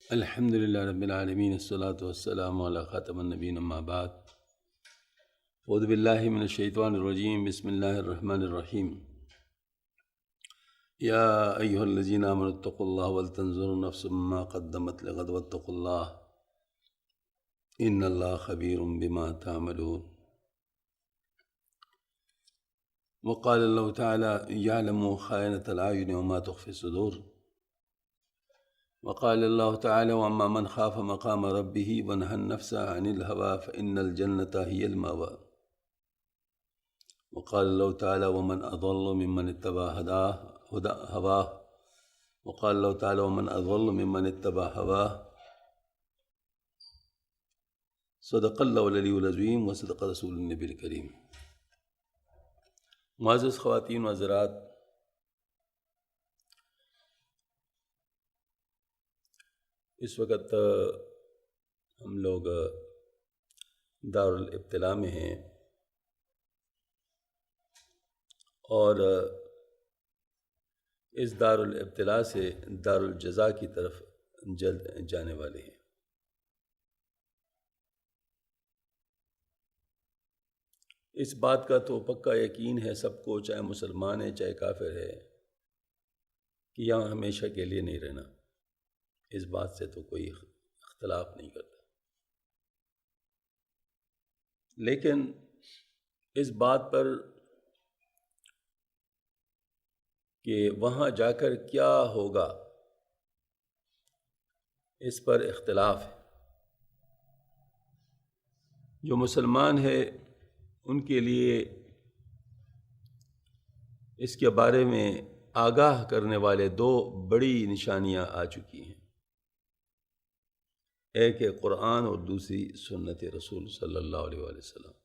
الحمد للہ رب العالمین، الصلاۃ والسلام علی خاتم النبیین، اما بعد، اعوذ باللہ من الشیطان الرجیم، بسم اللہ الرحمن الرحیم۔ یا ایہا الذین آمنوا اتقوا اللہ ولتنظر نفس ما قدمت لغد واتقوا اللہ ان اللہ خبیر بما تعملون۔ وقال اللہ تعالی یعلم خائنۃ الاعین وما تخفی الصدور۔ وقال اللہ تعالی واما من خاف مقام ربہ ونہى النفس عن الہوى فإن الجنة هي المأوى۔ وقال اللہ تعالی ومن اضل ممن اتبع هواه۔ وقال اللہ تعالی ومن اضل ممن اتبع هواه۔ صدق اللہ العلی العظیم وصدق رسول النبی الکریم۔ معزز خواتین و حضرات، اس وقت ہم لوگ دارالابتلاء میں ہیں اور اس دارالابتلاء سے دارالجزاء کی طرف جلد جانے والے ہیں۔ اس بات کا تو پکا یقین ہے سب کو، چاہے مسلمان ہے چاہے کافر ہے، کہ یہاں ہمیشہ کے لیے نہیں رہنا۔ اس بات سے تو کوئی اختلاف نہیں کرتا، لیکن اس بات پر کہ وہاں جا کر کیا ہوگا، اس پر اختلاف ہے۔ جو مسلمان ہے ان کے لیے اس کے بارے میں آگاہ کرنے والے دو بڑی نشانیاں آ چکی ہیں، ایک ہے قرآن اور دوسری سنت رسول صلی اللہ علیہ وآلہ وسلم۔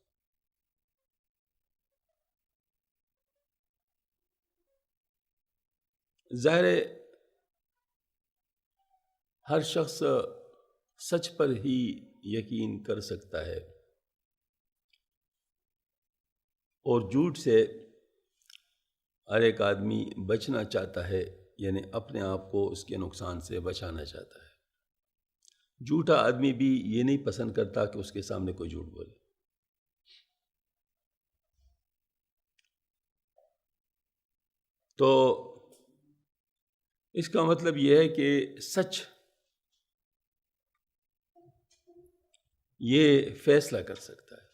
ظاہر ہے ہر شخص سچ پر ہی یقین کر سکتا ہے اور جھوٹ سے ہر ایک آدمی بچنا چاہتا ہے، یعنی اپنے آپ کو اس کے نقصان سے بچانا چاہتا ہے۔ جھوٹا آدمی بھی یہ نہیں پسند کرتا کہ اس کے سامنے کوئی جھوٹ بولے۔ تو اس کا مطلب یہ ہے کہ سچ یہ فیصلہ کر سکتا ہے۔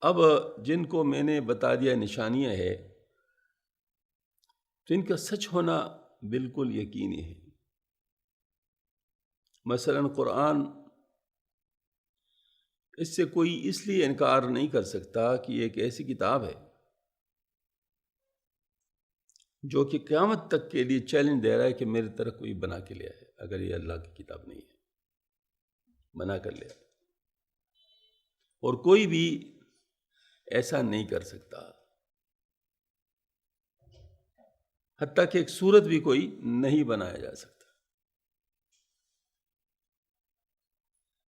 اب جن کو میں نے بتا دیا نشانیاں ہے، تو ان کا سچ ہونا بالکل یقینی ہے۔ مثلا قرآن، اس سے کوئی اس لیے انکار نہیں کر سکتا کہ یہ ایک ایسی کتاب ہے جو کہ قیامت تک کے لیے چیلنج دے رہا ہے کہ میری طرح کوئی بنا کے لیا ہے، اگر یہ اللہ کی کتاب نہیں ہے، بنا کر لیا۔ اور کوئی بھی ایسا نہیں کر سکتا، حتیٰ کہ ایک صورت بھی کوئی نہیں بنایا جا سکتا۔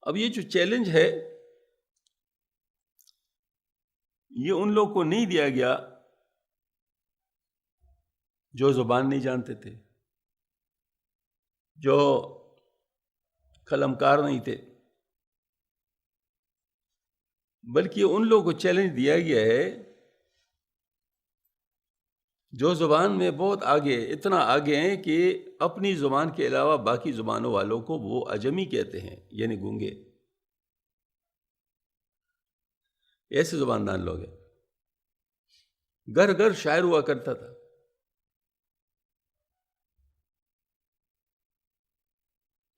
اب یہ جو چیلنج ہے، یہ ان لوگ کو نہیں دیا گیا جو زبان نہیں جانتے تھے، جو قلم کار نہیں تھے، بلکہ ان لوگوں کو چیلنج دیا گیا ہے جو زبان میں بہت آگے، اتنا آگے ہیں کہ اپنی زبان کے علاوہ باقی زبانوں والوں کو وہ اجمی کہتے ہیں، یعنی گونگے۔ ایسے زباندان لوگ ہیں۔ گھر گھر شاعر ہوا کرتا تھا،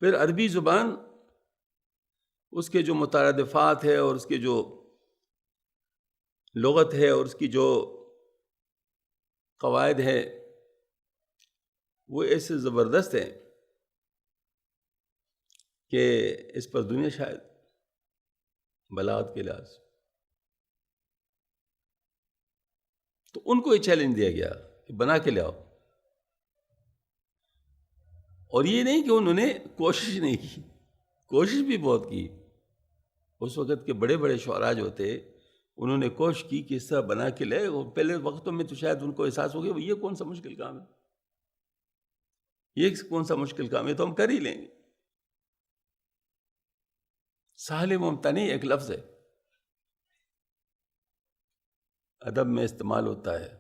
پھر عربی زبان، اس کے جو مترادفات ہے اور اس کے جو لغت ہے اور اس کی جو قواعد ہے، وہ ایسے زبردست ہیں کہ اس پر دنیا شاید بلاغت کے لحاظ۔ تو ان کو یہ چیلنج دیا گیا کہ بنا کے لے آؤ، اور یہ نہیں کہ انہوں نے کوشش نہیں کی، کوشش بھی بہت کی۔ اس وقت کے بڑے بڑے شعراء جو تھے، انہوں نے کوشش کی کہ اس طرح بنا کے لے، اور پہلے وقتوں میں تو شاید ان کو احساس ہو گیا یہ کون سا مشکل کام ہے، یہ کون سا مشکل کام ہے، تو ہم کر ہی لیں گے۔ سہل ممتنع ایک لفظ ہے، ادب میں استعمال ہوتا ہے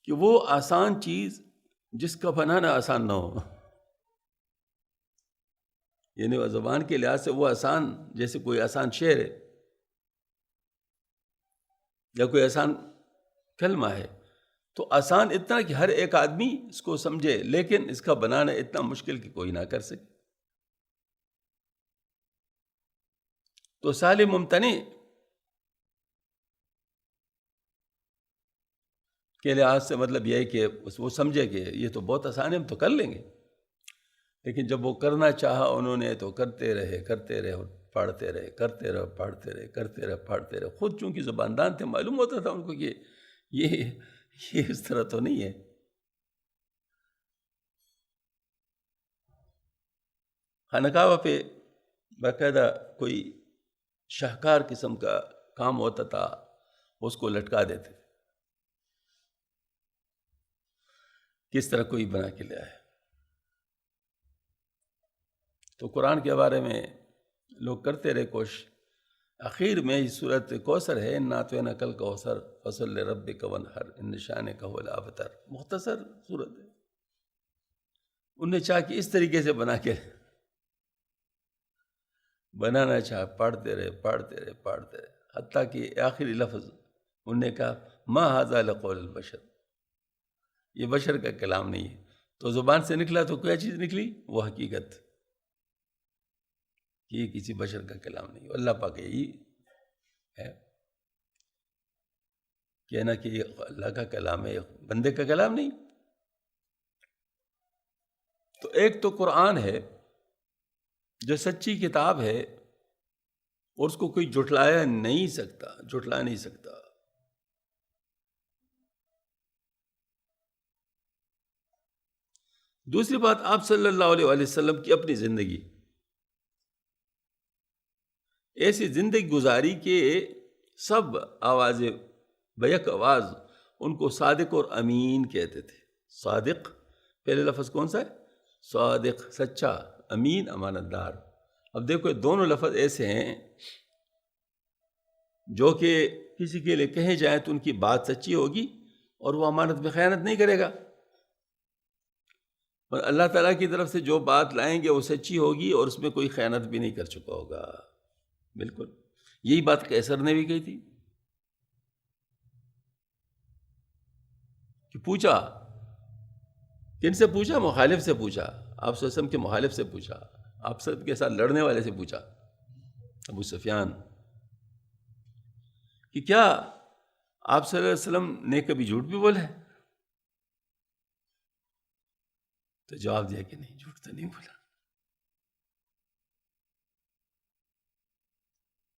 کہ وہ آسان چیز جس کا بنانا آسان نہ ہو، یعنی وہ زبان کے لحاظ سے وہ آسان، جیسے کوئی آسان شعر ہے یا کوئی آسان کلمہ ہے، تو آسان اتنا کہ ہر ایک آدمی اس کو سمجھے، لیکن اس کا بنانا اتنا مشکل کہ کوئی نہ کر سکے۔ تو سہل ممتنع کے لحاظ سے مطلب یہ ہے کہ وہ سمجھے کہ یہ تو بہت آسان ہے، ہم تو کر لیں گے، لیکن جب وہ کرنا چاہا انہوں نے تو کرتے رہے پڑھتے رہے، کرتے رہے پڑھتے رہے، کرتے رہے پڑھتے رہے۔ خود چونکہ زباندان تھے، معلوم ہوتا تھا ان کو کہ یہ اس طرح تو نہیں ہے۔ خانقاہ پہ باقاعدہ کوئی شاہکار قسم کا کام ہوتا تھا، اس کو لٹکا دیتے تھے، کس طرح کوئی بنا کے لے آئے۔ تو قرآن کے بارے میں لوگ کرتے رہے کوشش، آخر میں یہ صورت کوثر ہے، اِنَّا أَعْطَيْنَاكَ الْكَوْثَرَ فَصَلِّ لِرَبِّكَ وَانْحَرْ إِنَّ شَانِئَكَ هُوَ الْأَبْتَرُ۔ مختصر صورت ہے، انہوں نے چاہا کہ اس طریقے سے بنانا چاہا، پڑھتے رہے، حتیٰ کہ آخری لفظ انہوں نے کہا مَا هَذَا لَقَوْلُ الْبَشَرِ، یہ بشر کا کلام نہیں ہے۔ تو زبان سے نکلا تو کیا چیز نکلی؟ وہ حقیقت کہ یہ کسی بشر کا کلام نہیں ہے۔ اللہ پاک یہی ہے کہنا کہ یہ اللہ کا کلام ہے، بندے کا کلام نہیں۔ تو ایک تو قرآن ہے جو سچی کتاب ہے، اور اس کو کوئی جھٹلا نہیں سکتا۔ دوسری بات، آپ صلی اللہ علیہ وآلہ وسلم کی اپنی زندگی، ایسی زندگی گزاری کہ سب آوازیں بیک آواز ان کو صادق اور امین کہتے تھے۔ صادق پہلے لفظ کون سا ہے؟ صادق، سچا، امین، امانت دار۔ اب دیکھو یہ دونوں لفظ ایسے ہیں جو کہ کسی کے لیے کہے جائیں تو ان کی بات سچی ہوگی اور وہ امانت میں خیانت نہیں کرے گا، اور اللہ تعالیٰ کی طرف سے جو بات لائیں گے وہ سچی ہوگی اور اس میں کوئی خیانت بھی نہیں کر چکا ہوگا۔ بالکل یہی بات قیصر نے بھی کہی تھی کہ پوچھا، کن سے پوچھا؟ مخالف سے پوچھا، آپ صلی اللہ علیہ وسلم کے مخالف سے پوچھا، آپ سب کے ساتھ لڑنے والے سے پوچھا، ابو سفیان، کہ کیا آپ صلی اللہ علیہ وسلم نے کبھی جھوٹ بھی بولا ہے؟ تو جواب دیا کہ نہیں، جھوٹ تو نہیں بولا۔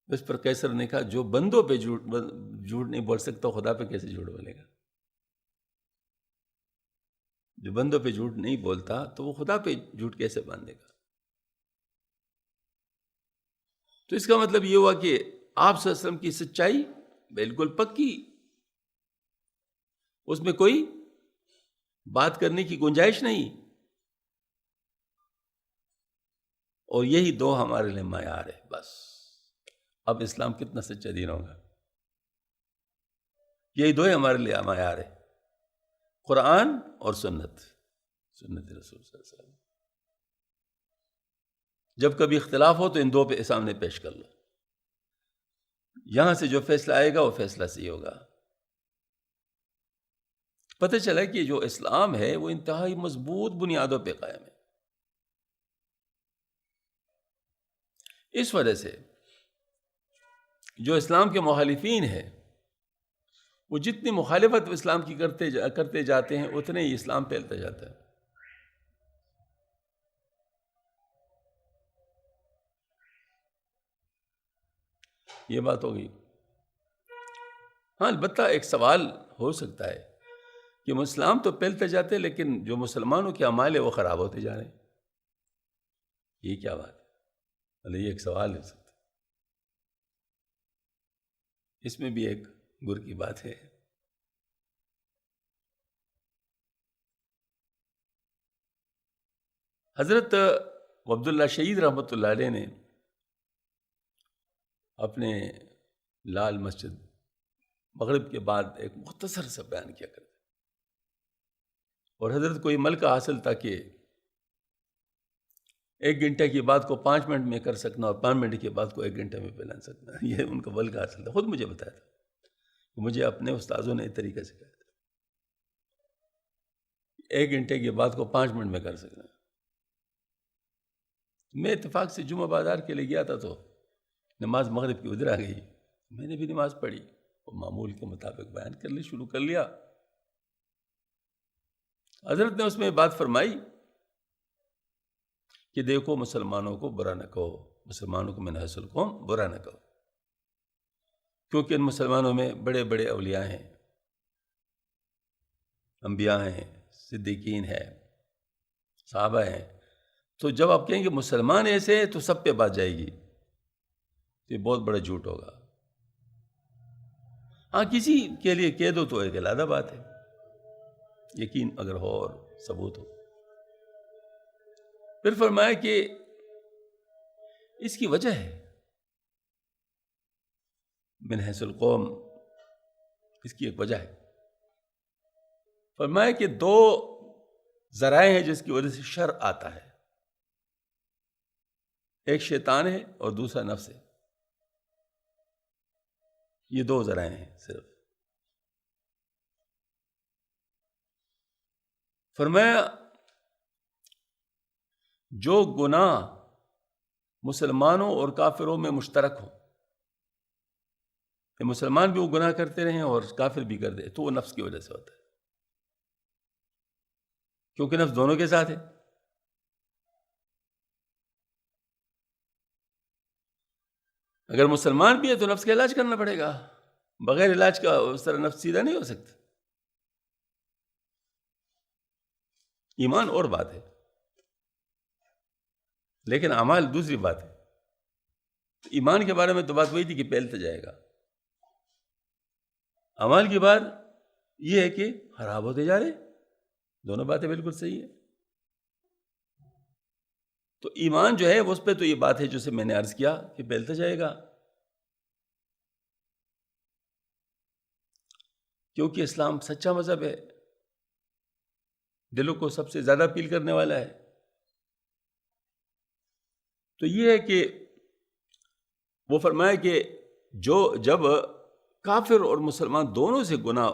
اس پر قیصر نے کہا جو بندوں پہ جھوٹ نہیں بول سکتا خدا پہ کیسے جھوٹ بولے گا؟ جو بندوں پہ جھوٹ نہیں بولتا تو وہ خدا پہ جھوٹ کیسے باندھے گا؟ تو اس کا مطلب یہ ہوا کہ آپ صلی اللہ علیہ وسلم کی سچائی بالکل پکی، اس میں کوئی بات کرنے کی گنجائش نہیں، اور یہی دو ہمارے لیے معیار ہے۔ بس اب اسلام کتنا سچا دین ہوگا، یہی دو ہمارے لیے معیار ہے، قرآن اور سنت رسول صلی اللہ علیہ وسلم۔ جب کبھی اختلاف ہو تو ان دو پہ سامنے پیش کر لو، یہاں سے جو فیصلہ آئے گا وہ فیصلہ صحیح ہوگا۔ پتہ چلا کہ جو اسلام ہے وہ انتہائی مضبوط بنیادوں پہ قائم ہے۔ اس وجہ سے جو اسلام کے مخالفین ہیں وہ جتنی مخالفت اسلام کی کرتے جاتے ہیں اتنے ہی اسلام پھیلتا جاتا ہے۔ یہ بات ہوگی۔ ہاں البتہ ایک سوال ہو سکتا ہے کہ اسلام تو پھیلتے جاتے ہیں لیکن جو مسلمانوں کے اعمال ہیں وہ خراب ہوتے جا رہے ہیں، یہ کیا بات ہے؟ یہ ایک سوال ہو سکتا ہے، اس میں بھی ایک گر کی بات ہے۔ حضرت عبداللہ شہید رحمۃ اللہ علیہ نے اپنے لال مسجد مغرب کے بعد ایک مختصر سا بیان کیا کرتے، اور حضرت کو یہ ملکہ حاصل تھا کہ 1 گھنٹے کی بات کو 5 منٹ میں کر سکنا اور 5 منٹ کی بات کو 1 گھنٹے میں پھیلا سکنا، یہ ان کا ملکہ حاصل تھا. خود مجھے بتایا تھا، مجھے اپنے استاذوں نے اس طریقے سے کہا تھا، 1 گھنٹے کی بات کو 5 منٹ میں کر سکنا. میں اتفاق سے جمعہ بازار کے لیے گیا تھا تو نماز مغرب کی ادھر آ گئی، میں نے بھی نماز پڑھی اور معمول کے مطابق بیان کرنے شروع کر لیا. حضرت نے اس میں بات فرمائی کہ دیکھو مسلمانوں کو برا نہ کہو، مسلمانوں کو من حیث القوم برا نہ کہو، کیونکہ ان مسلمانوں میں بڑے بڑے اولیاء ہیں، انبیاء ہیں، صدیقین ہیں، صحابہ ہیں. تو جب آپ کہیں گے مسلمان ایسے ہیں تو سب پہ بات جائے گی، یہ بہت بڑا جھوٹ ہوگا. ہاں کسی کے لیے کہہ دو تو ایک علیحدہ بات ہے، یقین اگر ہو اور ثبوت ہو. پھر فرمایا کہ اس کی وجہ ہے من حیث القوم، اس کی ایک وجہ ہے. فرمایا کہ 2 ذرائع ہیں جس کی وجہ سے شر آتا ہے، ایک شیطان ہے اور دوسرا نفس ہے. یہ 2 ذرائع ہیں صرف. فرمایا جو گناہ مسلمانوں اور کافروں میں مشترک ہو، کہ مسلمان بھی وہ گناہ کرتے رہیں اور کافر بھی کر دے، تو وہ نفس کی وجہ سے ہوتا ہے، کیونکہ نفس دونوں کے ساتھ ہے. اگر مسلمان بھی ہے تو نفس کا علاج کرنا پڑے گا، بغیر علاج کا اس طرح نفس سیدھا نہیں ہو سکتا. ایمان اور بات ہے، لیکن اعمال دوسری بات ہے. ایمان کے بارے میں تو بات وہی تھی کہ پھیلتا جائے گا. اعمال کی بات یہ ہے کہ خراب ہوتے جا رہے. دونوں باتیں بالکل صحیح ہیں. تو ایمان جو ہے اس پہ تو یہ بات ہے جسے میں نے عرض کیا کہ پھیلتا جائے گا، کیونکہ اسلام سچا مذہب ہے، دلوں کو سب سے زیادہ اپیل کرنے والا ہے. تو یہ ہے کہ وہ فرمایا کہ جب کافر اور مسلمان دونوں سے گناہ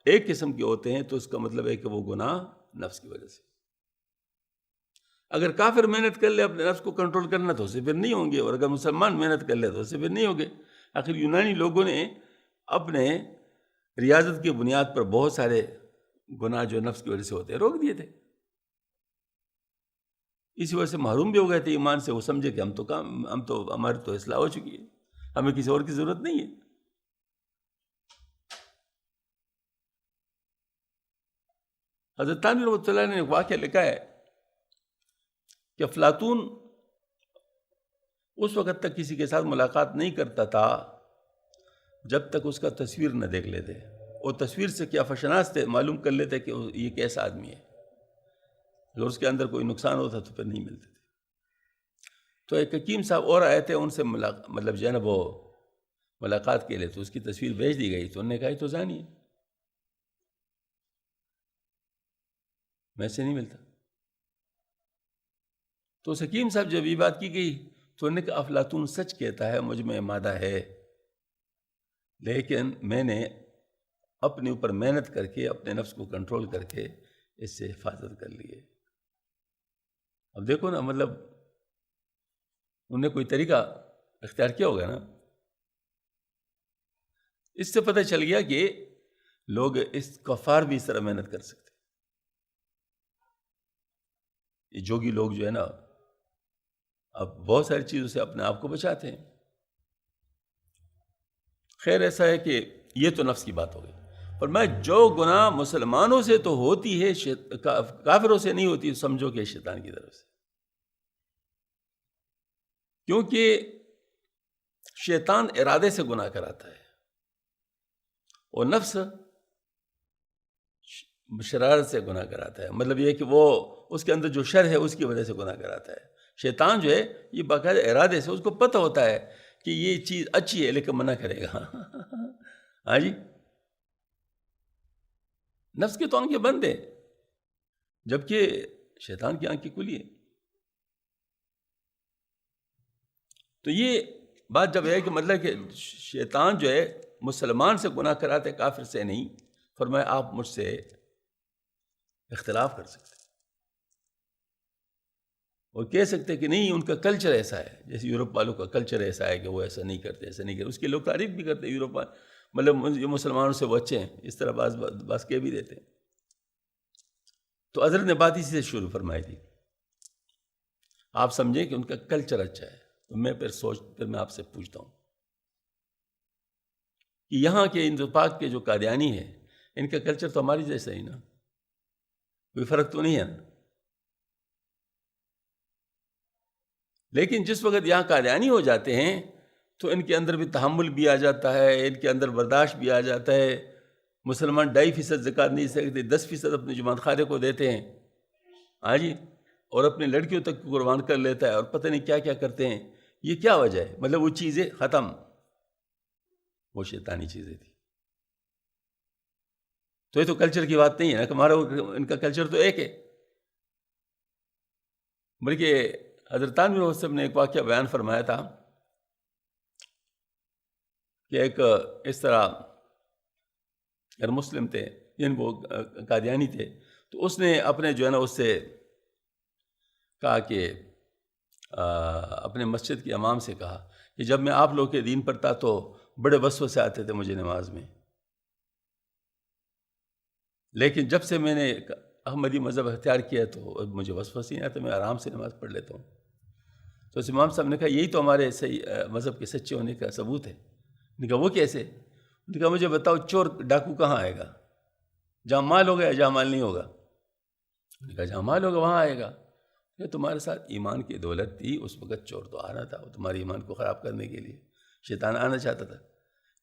ایک قسم کے ہوتے ہیں تو اس کا مطلب ہے کہ وہ گناہ نفس کی وجہ سے. اگر کافر محنت کر لے اپنے نفس کو کنٹرول کرنا تو اسے پھر نہیں ہوں گے، اور اگر مسلمان محنت کر لے تو اسے پھر نہیں ہوں گے. آخر یونانی لوگوں نے اپنے ریاضت کی بنیاد پر بہت سارے گناہ جو نفس کی وجہ سے ہوتے ہیں روک دیے تھے. اسی وجہ سے محروم بھی ہو گئے تھے ایمان سے. وہ سمجھے کہ ہماری تو اصلاح ہو چکی ہے، ہمیں کسی اور کی ضرورت نہیں ہے. حضرت تھانوی رحمۃ اللہ نے ایک واقعہ لکھا ہے کہ افلاطون اس وقت تک کسی کے ساتھ ملاقات نہیں کرتا تھا جب تک اس کا تصویر نہ دیکھ لیتے، اور تصویر سے کیا فشناس تھے معلوم کر لیتے کہ یہ کیسا آدمی ہے. اگر اس کے اندر کوئی نقصان ہوتا تو پھر نہیں ملتے تھے. تو ایک حکیم صاحب اور آئے تھے، ان سے مطلب جو ہے نا وہ ملاقات کے لیے، تو اس کی تصویر بھیج دی گئی. تو انہوں نے کہا یہ تو زانی ہے، میں سے نہیں ملتا. تو اس حکیم صاحب جب یہ بات کی گئی تو انہوں نے کہا افلاطون سچ کہتا ہے، مجھ میں مادہ ہے، لیکن میں نے اپنے اوپر محنت کر کے اپنے نفس کو کنٹرول کر کے اس سے حفاظت کر لی ہے. اب دیکھو نا، مطلب انہوں نے کوئی طریقہ اختیار کیا ہوگا نا. اس سے پتہ چل گیا کہ لوگ اس کفار بھی اس طرح محنت کر سکتے. یہ جوگی لوگ جو ہے نا اب بہت ساری چیزوں سے اپنے آپ کو بچاتے ہیں. خیر ایسا ہے کہ یہ تو نفس کی بات ہو گئی. اور میں جو گناہ مسلمانوں سے تو ہوتی ہے کافروں سے نہیں ہوتی، سمجھو کہ شیطان کی طرف سے. کیونکہ شیطان ارادے سے گناہ کراتا ہے، اور نفس شرارت سے گناہ کراتا ہے، مطلب یہ کہ وہ اس کے اندر جو شر ہے اس کی وجہ سے گناہ کراتا ہے۔ شیطان جو ہے یہ باقاعدہ ارادے سے، اس کو پتہ ہوتا ہے کہ یہ چیز اچھی ہے لیکن منع کرے گا ہاں جی، نفس کے تو آنکھیں بند ہیں جبکہ شیطان کی آنکھیں کھلی ہے۔ تو یہ بات جب ہے کہ مطلب کہ شیطان جو ہے مسلمان سے گناہ کراتے، کافر سے نہیں۔ فرمایا آپ مجھ سے اختلاف کر سکتے اور کہہ سکتے کہ نہیں ان کا کلچر ایسا ہے، جیسے یورپ والوں کا کلچر ایسا ہے کہ وہ ایسا نہیں کرتے، ایسا نہیں کرتے، اس کے لوگ تعریف بھی کرتے یورپ والے، مطلب یہ مسلمانوں سے وہ اچھے ہیں، اس طرح بعض کہہ بھی دیتے ہیں۔ تو حضرت نے بات اسی سے شروع فرمائی تھی، آپ سمجھیں کہ ان کا کلچر اچھا ہے، تو میں پھر میں آپ سے پوچھتا ہوں کہ یہاں کے پاک کے جو قادیانی ہیں ان کا کلچر تو ہماری جیسا ہی نا، کوئی فرق تو نہیں ہے نا۔ لیکن جس وقت یہاں قادیانی ہو جاتے ہیں تو ان کے اندر بھی تحمل بھی آ جاتا ہے، ان کے اندر برداشت بھی آ جاتا ہے۔ مسلمان 2.5% زکوٰۃ نہیں سکتے، 10% اپنے جماعت خانے کو دیتے ہیں، ہاں جی، اور اپنی لڑکیوں تک قربان کر لیتا ہے، اور پتہ نہیں کیا کیا کرتے ہیں۔ یہ کیا وجہ ہے؟ مطلب وہ چیزیں ختم، وہ شیطانی چیزیں تھیں۔ تو یہ تو کلچر کی بات نہیں ہے نا کہ ہمارا ان کا کلچر تو ایک ہے، بلکہ حضرت تھانوی رحمۃ اللہ نے ایک واقعہ بیان فرمایا تھا کہ ایک اس طرح اگر مسلم تھے، یعنی وہ قادیانی تھے، تو اس نے اپنے جو ہے نا اس سے کہا کہ اپنے مسجد کے امام سے کہا کہ جب میں آپ لوگ کے دین پر تھا تو بڑے وسوسے آتے تھے مجھے نماز میں، لیکن جب سے میں نے احمدی مذہب اختیار کیا تو مجھے وسوسے نہیں آتے، میں آرام سے نماز پڑھ لیتا ہوں۔ تو اس امام صاحب نے کہا یہی تو ہمارے صحیح مذہب کے سچے ہونے کا ثبوت ہے۔ نے کہا وہ کیسے؟ نے کہا مجھے بتاؤ چور ڈاکو کہاں آئے گا؟ جہاں مال ہوگا یا جہاں مال نہیں ہوگا؟ نے کہا جہاں مال ہوگا وہاں آئے گا۔ کہ تمہارے ساتھ ایمان کی دولت تھی، اس وقت چور تو آ رہا تھا، وہ تمہارے ایمان کو خراب کرنے کے لیے شیطان آنا چاہتا تھا،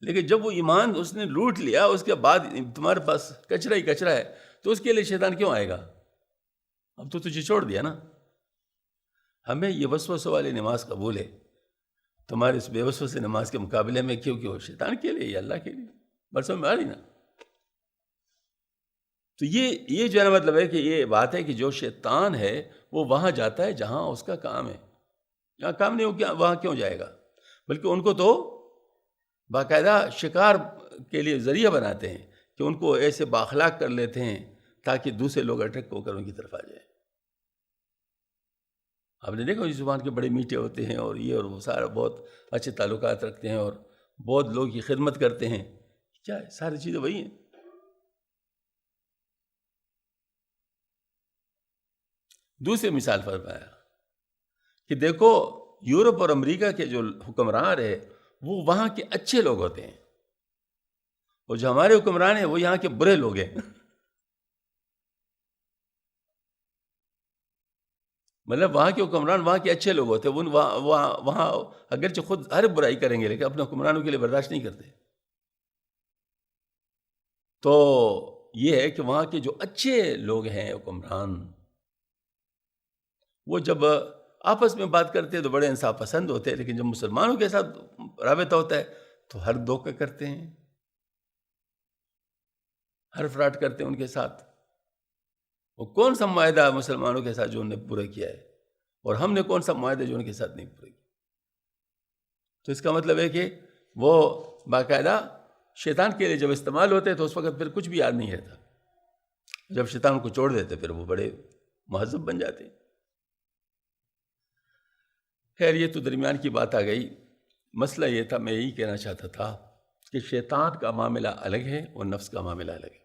لیکن جب وہ ایمان اس نے لوٹ لیا اس کے بعد تمہارے پاس کچرا ہی کچرا ہے، تو اس کے لیے شیطان کیوں آئے گا؟ اب تو تجھے چھوڑ دیا نا۔ ہمیں یہ وسوسے والی نماز قبول ہے، تمہارے اس بے وسوسے نماز کے مقابلے میں کیوں شیطان کے لیے یا اللہ کے لیے؟ برسوں میں آ رہی نا۔ تو یہ جو ہے نا مطلب ہے کہ یہ بات ہے کہ جو شیطان ہے وہ وہاں جاتا ہے جہاں اس کا کام ہے، جہاں کام نہیں ہو وہاں کیوں جائے گا؟ بلکہ ان کو تو باقاعدہ شکار کے لیے ذریعہ بناتے ہیں کہ ان کو ایسے بااخلاق کر لیتے ہیں تاکہ دوسرے لوگ اٹریکٹ ہو کر ان کی طرف آ جائیں۔ آپ نے دیکھا اس زبان کے بڑے میٹھے ہوتے ہیں اور یہ اور وہ سارا بہت اچھے تعلقات رکھتے ہیں اور بہت لوگ کی خدمت کرتے ہیں، کیا ہے ساری چیزیں وہی ہیں۔ دوسری مثال فرمایا کہ دیکھو یورپ اور امریکہ کے جو حکمران رہے وہ وہاں کے اچھے لوگ ہوتے ہیں، اور جو ہمارے حکمران ہیں وہ یہاں کے برے لوگ ہیں۔ مطلب وہاں کے حکمران وہاں کے اچھے لوگ ہوتے ہیں، وہاں اگرچہ خود ہر برائی کریں گے لیکن اپنے حکمرانوں کے لیے برداشت نہیں کرتے۔ تو یہ ہے کہ وہاں کے جو اچھے لوگ ہیں حکمران، وہ جب آپس میں بات کرتے ہیں تو بڑے انصاف پسند ہوتے ہیں، لیکن جب مسلمانوں کے ساتھ رابطہ ہوتا ہے تو ہر دھوکہ کرتے ہیں، ہر فراڈ کرتے ہیں ان کے ساتھ۔ وہ کون سا معاہدہ مسلمانوں کے ساتھ جو انہوں نے پورا کیا ہے، اور ہم نے کون سا معاہدہ جو ان کے ساتھ نہیں پورا کیا؟ تو اس کا مطلب ہے کہ وہ باقاعدہ شیطان کے لیے جب استعمال ہوتے ہیں تو اس وقت پھر کچھ بھی یاد نہیں رہتا، جب شیطان کو چھوڑ دیتے پھر وہ بڑے مہذب بن جاتے ہیں۔ خیر یہ تو درمیان کی بات آ گئی، مسئلہ یہ تھا، میں یہی کہنا چاہتا تھا کہ شیطان کا معاملہ الگ ہے اور نفس کا معاملہ الگ ہے۔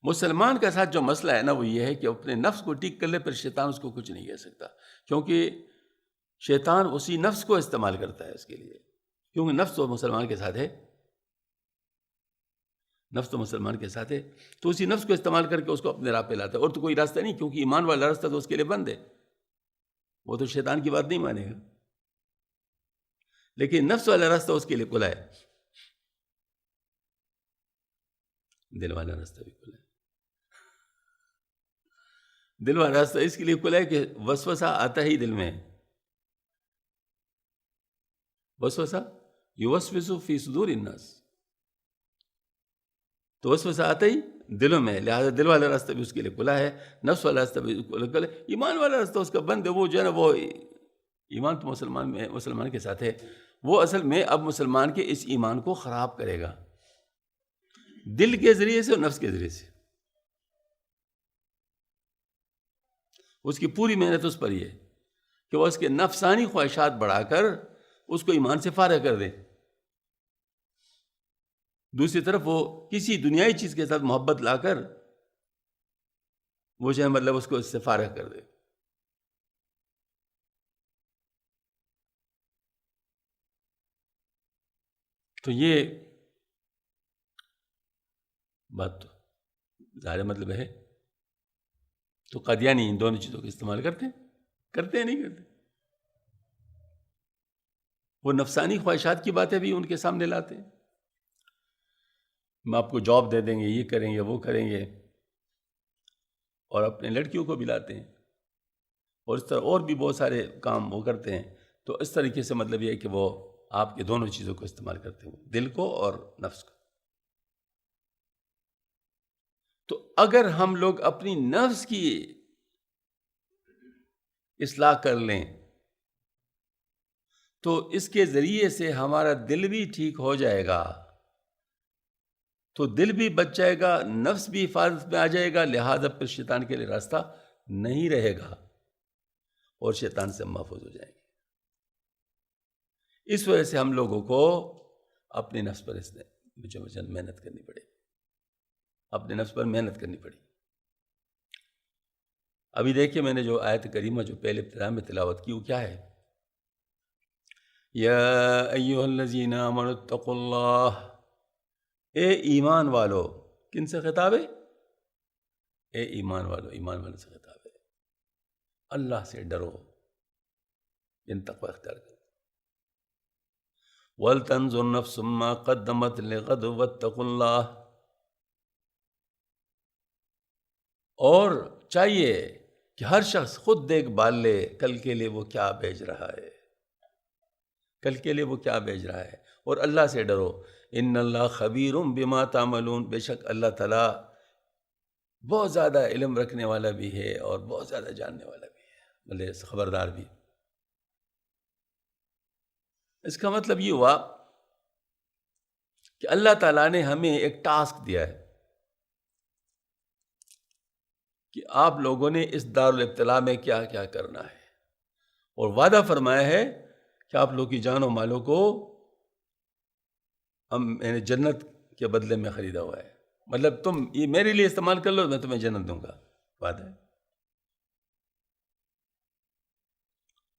مسلمان کے ساتھ جو مسئلہ ہے نا وہ یہ ہے کہ اپنے نفس کو ٹھیک کر لے، پھر شیطان اس کو کچھ نہیں کہہ سکتا، کیونکہ شیطان اسی نفس کو استعمال کرتا ہے اس کے لیے، کیونکہ نفس تو مسلمان کے ساتھ ہے، نفس تو مسلمان کے ساتھ ہے، تو اسی نفس کو استعمال کر کے اس کو اپنے راہ پہ لاتا ہے، اور تو کوئی راستہ نہیں، کیونکہ ایمان والا راستہ تو اس کے لیے بند ہے، وہ تو شیطان کی بات نہیں مانے گا، لیکن نفس والا راستہ اس کے لیے کھلا ہے۔ دل والا راستہ بھی کھلا ہے. دل والا راستہ اس کے لیے کھلا ہے کہ وسوسہ آتا ہی دل میں. وسوسہ یوسوس فی صدور الناس، تو وسوسہ آتا ہی دلوں میں، لہٰذا دل والا راستہ بھی اس کے لیے کھلا ہے، نفس والا راستہ بھی کھلا ہے. ایمان والا راستہ اس کا بند ہے. وہ جو ہے نا، وہ ایمان تو مسلمان کے ساتھ ہے، وہ اصل میں اب مسلمان کے اس ایمان کو خراب کرے گا دل کے ذریعے سے اور نفس کے ذریعے سے. اس کی پوری محنت اس پر ہی ہے کہ وہ اس کے نفسانی خواہشات بڑھا کر اس کو ایمان سے فارغ کر دے. دوسری طرف وہ کسی دنیائی چیز کے ساتھ محبت لا کر وہ جو ہے مطلب اس کو اس سے فارغ کر دے. تو یہ بات تو ظاہر مطلب ہے. تو قادیانی ان دونوں چیزوں کا استعمال کرتے ہیں نہیں کرتے. وہ نفسانی خواہشات کی باتیں بھی ان کے سامنے لاتے ہیں. ہم آپ کو جاب دے دیں گے، یہ کریں گے، وہ کریں گے، اور اپنے لڑکیوں کو بھی لاتے ہیں، اور اس طرح اور بھی بہت سارے کام وہ کرتے ہیں. تو اس طریقے سے مطلب یہ ہے کہ وہ آپ کے دونوں چیزوں کو استعمال کرتے ہیں، دل کو اور نفس کو. تو اگر ہم لوگ اپنی نفس کی اصلاح کر لیں تو اس کے ذریعے سے ہمارا دل بھی ٹھیک ہو جائے گا، تو دل بھی بچ جائے گا، نفس بھی حفاظت میں آ جائے گا، لہذا پھر شیطان کے لیے راستہ نہیں رہے گا اور شیطان سے محفوظ ہو جائیں گے. اس وجہ سے ہم لوگوں کو اپنے نفس پر محنت کرنی پڑے، اپنے نفس پر محنت کرنی پڑی. ابھی دیکھیے میں نے جو آیت کریمہ جو پہلے ابتدا میں تلاوت کی وہ کیا ہے؟ یا ایھا الذین آمنوا اتقوا اللہ، اے ایمان والو. کن سے خطاب ہے؟ اے ایمان والو، ایمان والوں سے خطاب ہے. اللہ سے ڈرو، ان تقوی اختیار کرو. وَلْتَنظُرْ نَفْسٌ مَّا قَدَّمَتْ لِغَدٍ وَاتَّقُوا اللَّهَ، اور چاہیے کہ ہر شخص خود دیکھ بھال لے کل کے لیے وہ کیا بھیج رہا ہے، کل کے لیے وہ کیا بھیج رہا ہے. اور اللہ سے ڈرو. ان اللہ خبیر بما تعملون، بے شک اللہ تعالیٰ بہت زیادہ علم رکھنے والا بھی ہے اور بہت زیادہ جاننے والا بھی ہے، بلکہ خبردار بھی. اس کا مطلب یہ ہوا کہ اللہ تعالیٰ نے ہمیں ایک ٹاسک دیا ہے کہ آپ لوگوں نے اس دارالابتلاء میں کیا کیا کرنا ہے، اور وعدہ فرمایا ہے کہ آپ لوگ کی جان و مالوں کو میں نے جنت کے بدلے میں خریدا ہوا ہے. مطلب تم یہ میرے لیے استعمال کر لو، میں تمہیں جنت دوں گا، وعدہ ہے.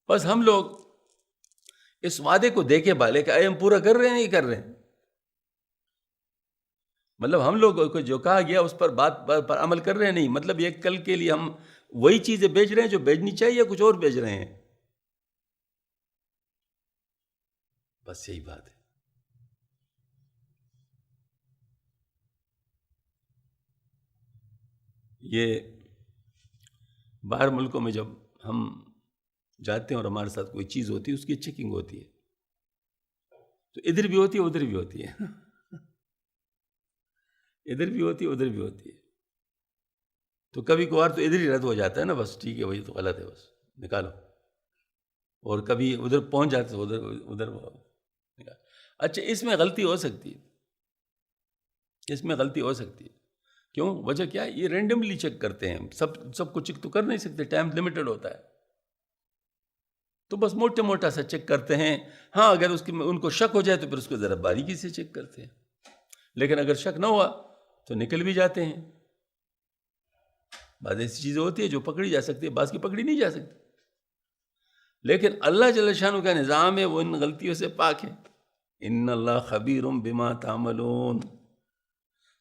بس ہم لوگ اس وعدے کو دیکھے بالے کہ ہم پورا کر رہے ہیں نہیں کر رہے ہیں. مطلب ہم لوگوں کو جو کہا گیا اس پر بات پر عمل کر رہے ہیں نہیں. مطلب یہ کل کے لیے ہم وہی چیزیں بیچ رہے ہیں جو بیچنی چاہیے، کچھ اور بیچ رہے ہیں. بس یہی بات ہے. یہ باہر ملکوں میں جب ہم جاتے ہیں اور ہمارے ساتھ کوئی چیز ہوتی ہے اس کی چیکنگ ہوتی ہے، تو ادھر بھی ہوتی ہے ادھر بھی ہوتی ہے، ادھر بھی ہوتی ہے ادھر بھی ہوتی ہے. تو کبھی کبھار تو ادھر ہی رد ہو جاتا ہے نا، بس ٹھیک ہے وہی تو غلط ہے، بس نکالو. اور کبھی ادھر پہنچ جاتے تو ادھر نکالو. اچھا اس میں غلطی ہو سکتی ہے، اس میں غلطی ہو سکتی ہے. کیوں؟ وجہ کیا ہے؟ یہ رینڈملی چیک کرتے ہیں، سب کو چیک تو کر نہیں سکتے، ٹائم لمیٹڈ ہوتا ہے. تو بس موٹا سا چیک کرتے ہیں. ہاں اگر ان کو شک ہو جائے تو پھر اس کو ذرا باریکی سے چیک کرتے ہیں، لیکن اگر شک نہ ہوا تو نکل بھی جاتے ہیں. بعض ایسی چیزیں ہوتی ہیں جو پکڑی جا سکتی ہے، بعض کی پکڑی نہیں جا سکتی. لیکن اللہ جل شانہ کا نظام ہے وہ ان غلطیوں سے پاک ہے. ان اللہ خبیر بما تعملون.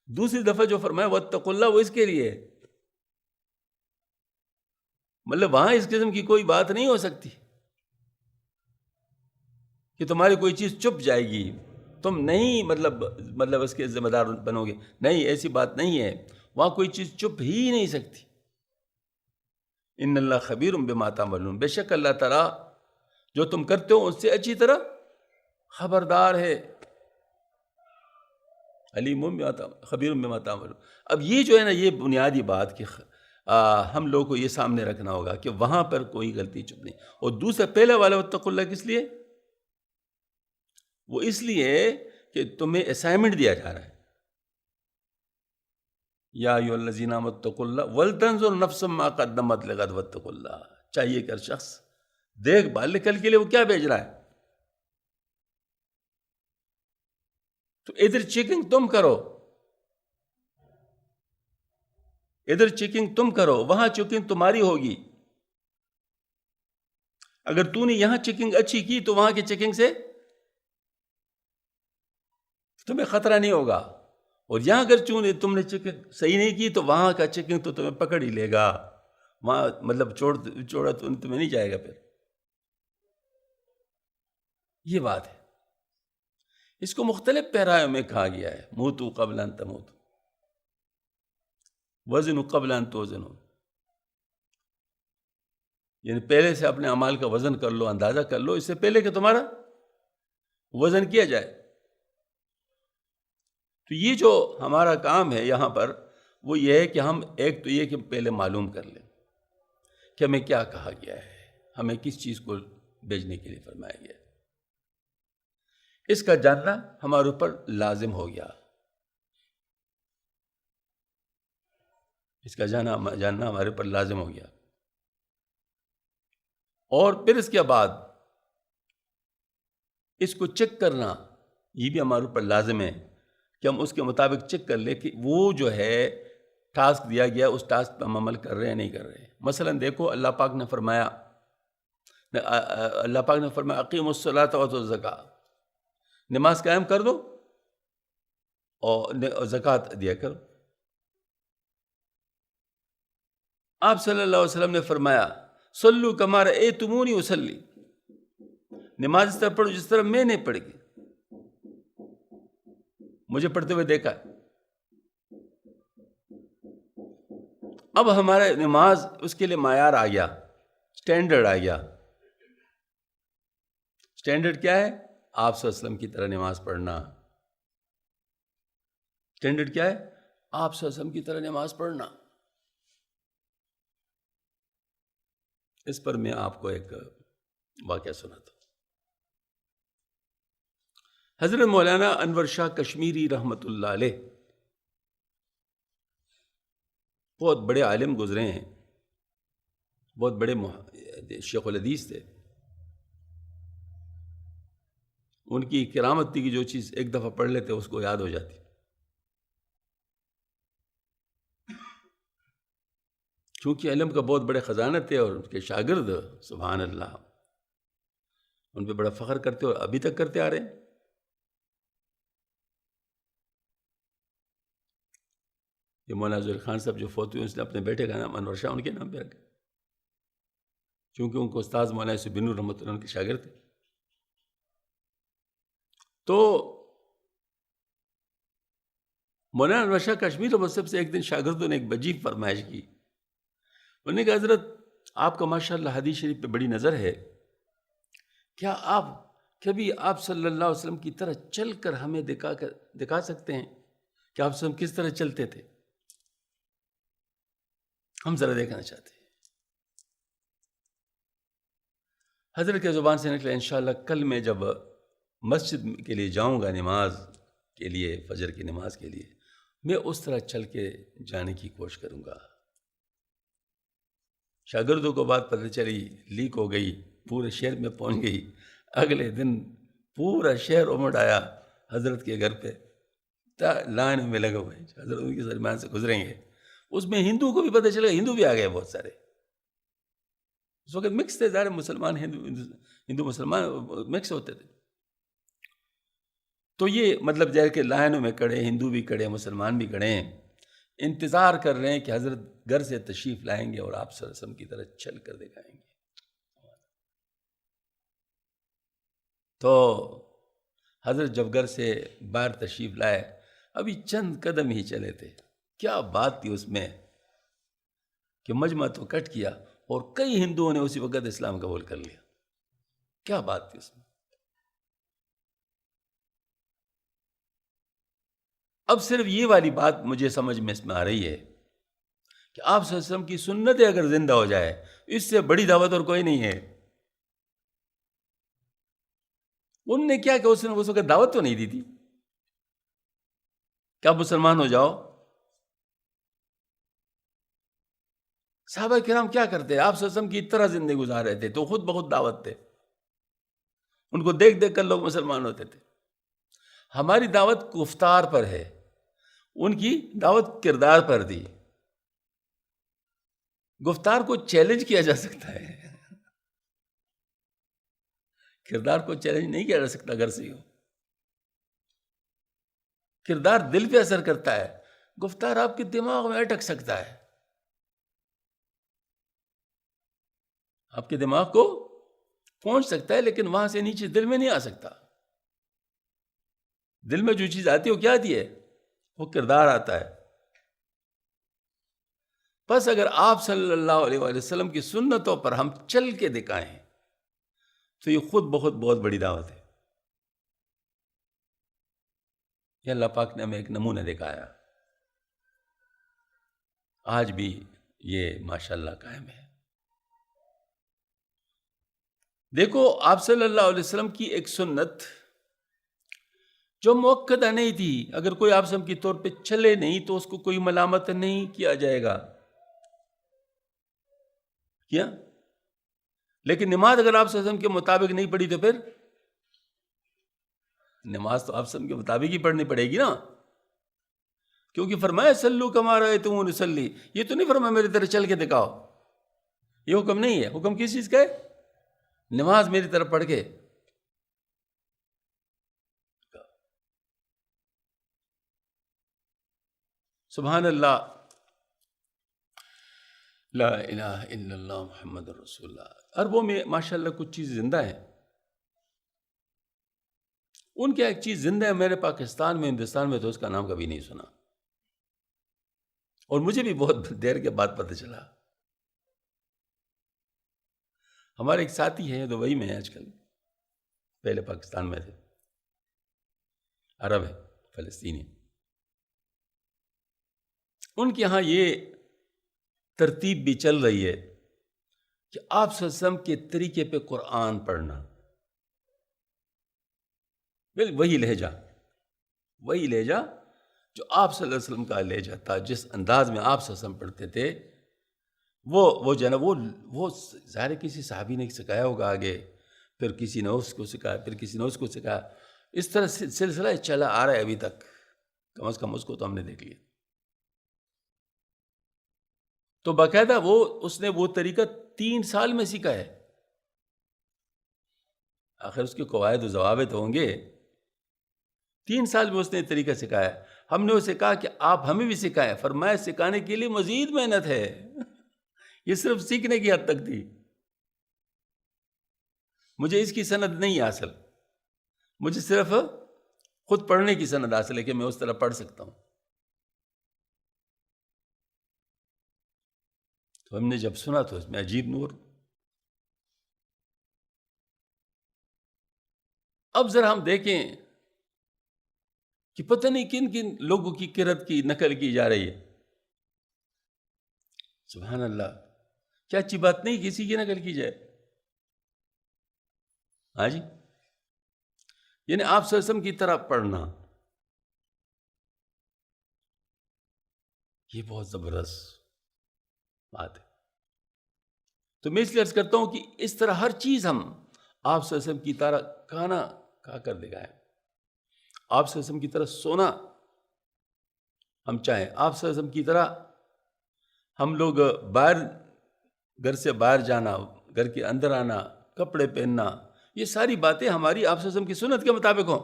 دوسری دفعہ جو فرمایا واتقوا اللہ، وہ اس کے لیے، مطلب وہاں اس قسم کی کوئی بات نہیں ہو سکتی کہ تمہاری کوئی چیز چھپ جائے گی. تم نہیں مطلب اس کے ذمہ دار بنو گے. نہیں، ایسی بات نہیں ہے. وہاں کوئی چیز چھپ ہی نہیں سکتی. ان اللہ خبیر بما تعملون، بے شک اللہ تعالیٰ جو تم کرتے ہو اس سے اچھی طرح خبردار ہے. علیم خبیر بما تعملون. اب یہ جو ہے نا، یہ بنیادی بات کہ ہم لوگوں کو یہ سامنے رکھنا ہوگا کہ وہاں پر کوئی غلطی چپ نہیں. اور دوسرا پہلے والا واتقوا اللہ کس لیے؟ وہ اس لیے کہ تمہیں اسائنمنٹ دیا جا رہا ہے. یا ایھا الذین آمنوا اتقوا اللہ ولتنظر نفس ما قدمت لغد واتقوا اللہ. چاہیے کہ شخص دیکھ بھال کل کے لیے وہ کیا بھیج رہا ہے. تو ادھر چیکنگ تم کرو، ادھر چیکنگ تم کرو، وہاں چیکنگ تمہاری ہوگی. اگر تو نے یہاں چیکنگ اچھی کی تو وہاں کی چیکنگ سے تمہیں خطرہ نہیں ہوگا. اور یہاں اگر تم نے چیکنگ صحیح نہیں کی تو وہاں کا چیکنگ تو تمہیں پکڑ ہی لے گا. وہاں مطلب چھوڑا تو تمہیں نہیں جائے گا. پھر یہ بات ہے. اس کو مختلف پیرایوں میں کہا گیا ہے. موتوا قبل ان تموتوا، وزنوا قبل ان توزنوا. یعنی پہلے سے اپنے اعمال کا وزن کر لو، اندازہ کر لو، اس سے پہلے کہ تمہارا وزن کیا جائے. تو یہ جو ہمارا کام ہے یہاں پر وہ یہ ہے کہ ہم ایک تو یہ کہ پہلے معلوم کر لیں کہ ہمیں کیا کہا گیا ہے، ہمیں کس چیز کو بھیجنے کے لیے فرمایا گیا ہے. اس کا جاننا ہمارے اوپر لازم ہو گیا. اس کا جاننا ہمارے اوپر لازم ہو گیا. اور پھر اس کے بعد اس کو چیک کرنا یہ بھی ہمارے اوپر لازم ہے کہ ہم اس کے مطابق چیک کر لیں کہ وہ جو ہے ٹاسک دیا گیا اس ٹاسک پہ ہم عمل کر رہے ہیں نہیں کر رہے ہیں. مثلا دیکھو اللہ پاک نے فرمایا اقیموا الصلاۃ وآتوا الزکاۃ، نماز قائم کر دو اور زکوٰۃ دیا کرو. آپ صلی اللہ علیہ وسلم نے فرمایا صلوا کما رأیتمونی اصلی، نماز اس طرح پڑھو جس طرح میں نے پڑھی، مجھے پڑھتے ہوئے دیکھا. اب ہمارا نماز اس کے لیے معیار آ گیا، سٹینڈرڈ آ گیا. سٹینڈرڈ کیا ہے؟ آپ صلی اللہ علیہ وسلم کی طرح نماز پڑھنا. سٹینڈرڈ کیا ہے؟ آپ صلی اللہ علیہ وسلم کی طرح نماز پڑھنا. اس پر میں آپ کو ایک واقعہ سناتا ہوں. حضرت مولانا انور شاہ کشمیری رحمۃ اللہ علیہ بہت بڑے عالم گزرے ہیں، بہت بڑے شیخ الحدیث تھے. ان کی کرامت تھی کہ جو چیز ایک دفعہ پڑھ لیتے اس کو یاد ہو جاتی. چونکہ علم کا بہت بڑے خزانہ تھے اور ان کے شاگرد سبحان اللہ ان پہ بڑا فخر کرتے اور ابھی تک کرتے آ رہے ہیں. یہ مولانا ظہیر خان صاحب جو فوت ہوئے اس نے اپنے بیٹے کا نام انور شاہ ان کے نام پہ رکھا، چونکہ ان کو استاذ مولانا یوسف بن نور رحمۃ اللہ ان کے شاگرد تھے. تو مولانا انور شاہ کشمیر رحمۃ اللہ سے ایک دن شاگردوں نے ایک عجیب فرمائش کی. انہوں نے کہا حضرت آپ کا ماشاءاللہ حدیث شریف پہ بڑی نظر ہے، کیا آپ کبھی آپ صلی اللہ علیہ وسلم کی طرح چل کر ہمیں دکھا سکتے ہیں کہ آپ وسلم کس طرح چلتے تھے؟ ہم ذرا دیکھنا چاہتے ہیں. حضرت کے زبان سے نکلا انشاءاللہ کل میں جب مسجد کے لیے جاؤں گا نماز کے لیے، فجر کی نماز کے لیے، میں اس طرح چل کے جانے کی کوشش کروں گا. شاگردوں کو بات پتہ چلی، لیک ہو گئی، پورے شہر میں پہنچ گئی. اگلے دن پورا شہر امڑ آیا حضرت کے گھر پہ، لائن میں لگے ہوئے حضرت ان کے درمیان سے گزریں گے. اس میں ہندو کو بھی پتہ چلا، ہندو بھی آ گئے بہت سارے. اس وقت مکس تھے، ظاہر مسلمان ہندو مسلمان مکس ہوتے تھے. تو یہ مطلب جو ہے کہ لائنوں میں کھڑے، ہندو بھی کھڑے، مسلمان بھی کھڑے ہیں، انتظار کر رہے ہیں کہ حضرت گھر سے تشریف لائیں گے اور آپ صلی اللہ علیہ وسلم کی طرح چل کر دکھائیں گے. تو حضرت جب گھر سے باہر تشریف لائے ابھی چند قدم ہی چلے تھے، کیا بات تھی اس میں کہ مجمع تو کٹ کیا اور کئی ہندوؤں نے اسی وقت اسلام قبول کر لیا. کیا بات تھی اس میں. اب صرف یہ والی بات مجھے سمجھ میں اس میں آ رہی ہے کہ آپ صلی اللہ علیہ وسلم کی سنتیں اگر زندہ ہو جائے اس سے بڑی دعوت اور کوئی نہیں ہے. ان نے کیا کہ اس نے اس وقت دعوت تو نہیں دی تھی کہ آپ مسلمان ہو جاؤ. صحابہ کرام کیا کرتے؟ آپ صلی اللہ علیہ وسلم کی طرح زندگی گزار رہے تھے تو خود بخود دعوت تھے. ان کو دیکھ دیکھ کر لوگ مسلمان ہوتے تھے. ہماری دعوت گفتار پر ہے، ان کی دعوت کردار پر دی. گفتار کو چیلنج کیا جا سکتا ہے، کردار کو چیلنج نہیں کیا جا سکتا. اگر سے ہو کردار دل پہ اثر کرتا ہے، گفتار آپ کے دماغ میں اٹک سکتا ہے، آپ کے دماغ کو پہنچ سکتا ہے لیکن وہاں سے نیچے دل میں نہیں آ سکتا. دل میں جو چیز آتی ہے وہ کیا آتی ہے؟ وہ کردار آتا ہے. بس اگر آپ صلی اللہ علیہ وآلہ وسلم کی سنتوں پر ہم چل کے دکھائیں تو یہ خود بہت بہت بڑی دعوت ہے. یہ اللہ پاک نے ہمیں ایک نمونہ دکھایا، آج بھی یہ ماشاءاللہ قائم ہے. دیکھو آپ صلی اللہ علیہ وسلم کی ایک سنت جو موقدہ نہیں تھی، اگر کوئی آپ صلی اللہ علیہ وسلم کی طور پہ چلے نہیں تو اس کو کوئی ملامت نہیں کیا جائے گا. کیا؟ لیکن نماز اگر آپ صلی اللہ علیہ وسلم کے مطابق نہیں پڑھی تو پھر نماز تو آپ صلی اللہ علیہ وسلم کے مطابق ہی پڑھنی پڑے گی نا، کیونکہ فرمایا سلو کما رأیتمونی اصلی. یہ تو نہیں فرمایا میری طرح چل کے دکھاؤ، یہ حکم نہیں ہے. حکم کس چیز کا ہے؟ نماز میری طرف پڑھ کے. سبحان اللہ، لا الہ الا اللہ محمد رسول اللہ. عربوں میں ماشاءاللہ کچھ چیز زندہ ہیں. ان کی ایک چیز زندہ ہے، میرے پاکستان میں ہندوستان میں تو اس کا نام کبھی نہیں سنا، اور مجھے بھی بہت دیر کے بعد پتہ چلا. ہمارے ایک ساتھی ہیں دبئی میں آج کل، پہلے پاکستان میں تھے، عرب ہے، فلسطینی. ان کے ہاں یہ ترتیب بھی چل رہی ہے کہ آپ صلی اللہ علیہ وسلم کے طریقے پہ قرآن پڑھنا، وہی لہجہ جو آپ صلی اللہ علیہ وسلم کا لہجہ تھا، جس انداز میں آپ صلی اللہ علیہ وسلم پڑھتے تھے، وہ جو ہے نا وہ ظاہر کسی صحابی نے سکھایا ہوگا آگے، پھر کسی نے اس کو سکھایا، پھر کسی نے اس کو سکھایا. اس طرح سلسلہ چلا آ رہا ہے ابھی تک، کم از کم اس کو تو ہم نے دیکھ لیا. تو باقاعدہ اس نے وہ طریقہ 3 سال میں سیکھا ہے. آخر اس کے قواعد و ضوابط ہوں گے. 3 سال میں اس نے طریقہ سکھایا. ہم نے اسے کہا کہ آپ ہمیں بھی سکھائیں. فرمایا سکھانے کے لیے مزید محنت ہے، یہ صرف سیکھنے کی حد تک تھی. مجھے اس کی سند نہیں حاصل، مجھے صرف خود پڑھنے کی سند حاصل ہے کہ میں اس طرح پڑھ سکتا ہوں. تو ہم نے جب سنا تو اس میں عجیب نور. اب ذرا ہم دیکھیں کہ پتہ نہیں کن کن لوگوں کی قرأت کی نقل کی جا رہی ہے. سبحان اللہ، کیا اچھی بات نہیں کسی کی نقل کی جائے؟ ہاں جی، یعنی آپ صلی اللہ علیہ وسلم کی طرح پڑھنا، یہ بہت زبردست بات ہے. تو میں اس لیے عرض کرتا ہوں کہ اس طرح ہر چیز ہم آپ صلی اللہ علیہ وسلم کی طرح کھانا کھا کر دکھائیں. آپ صلی اللہ علیہ وسلم کی طرح سونا ہم چاہیں. آپ صلی اللہ علیہ وسلم کی طرح ہم لوگ گھر سے باہر جانا، گھر کے اندر آنا، کپڑے پہننا، یہ ساری باتیں ہماری آپ صلی اللہ علیہ وسلم کی سنت کے مطابق ہوں.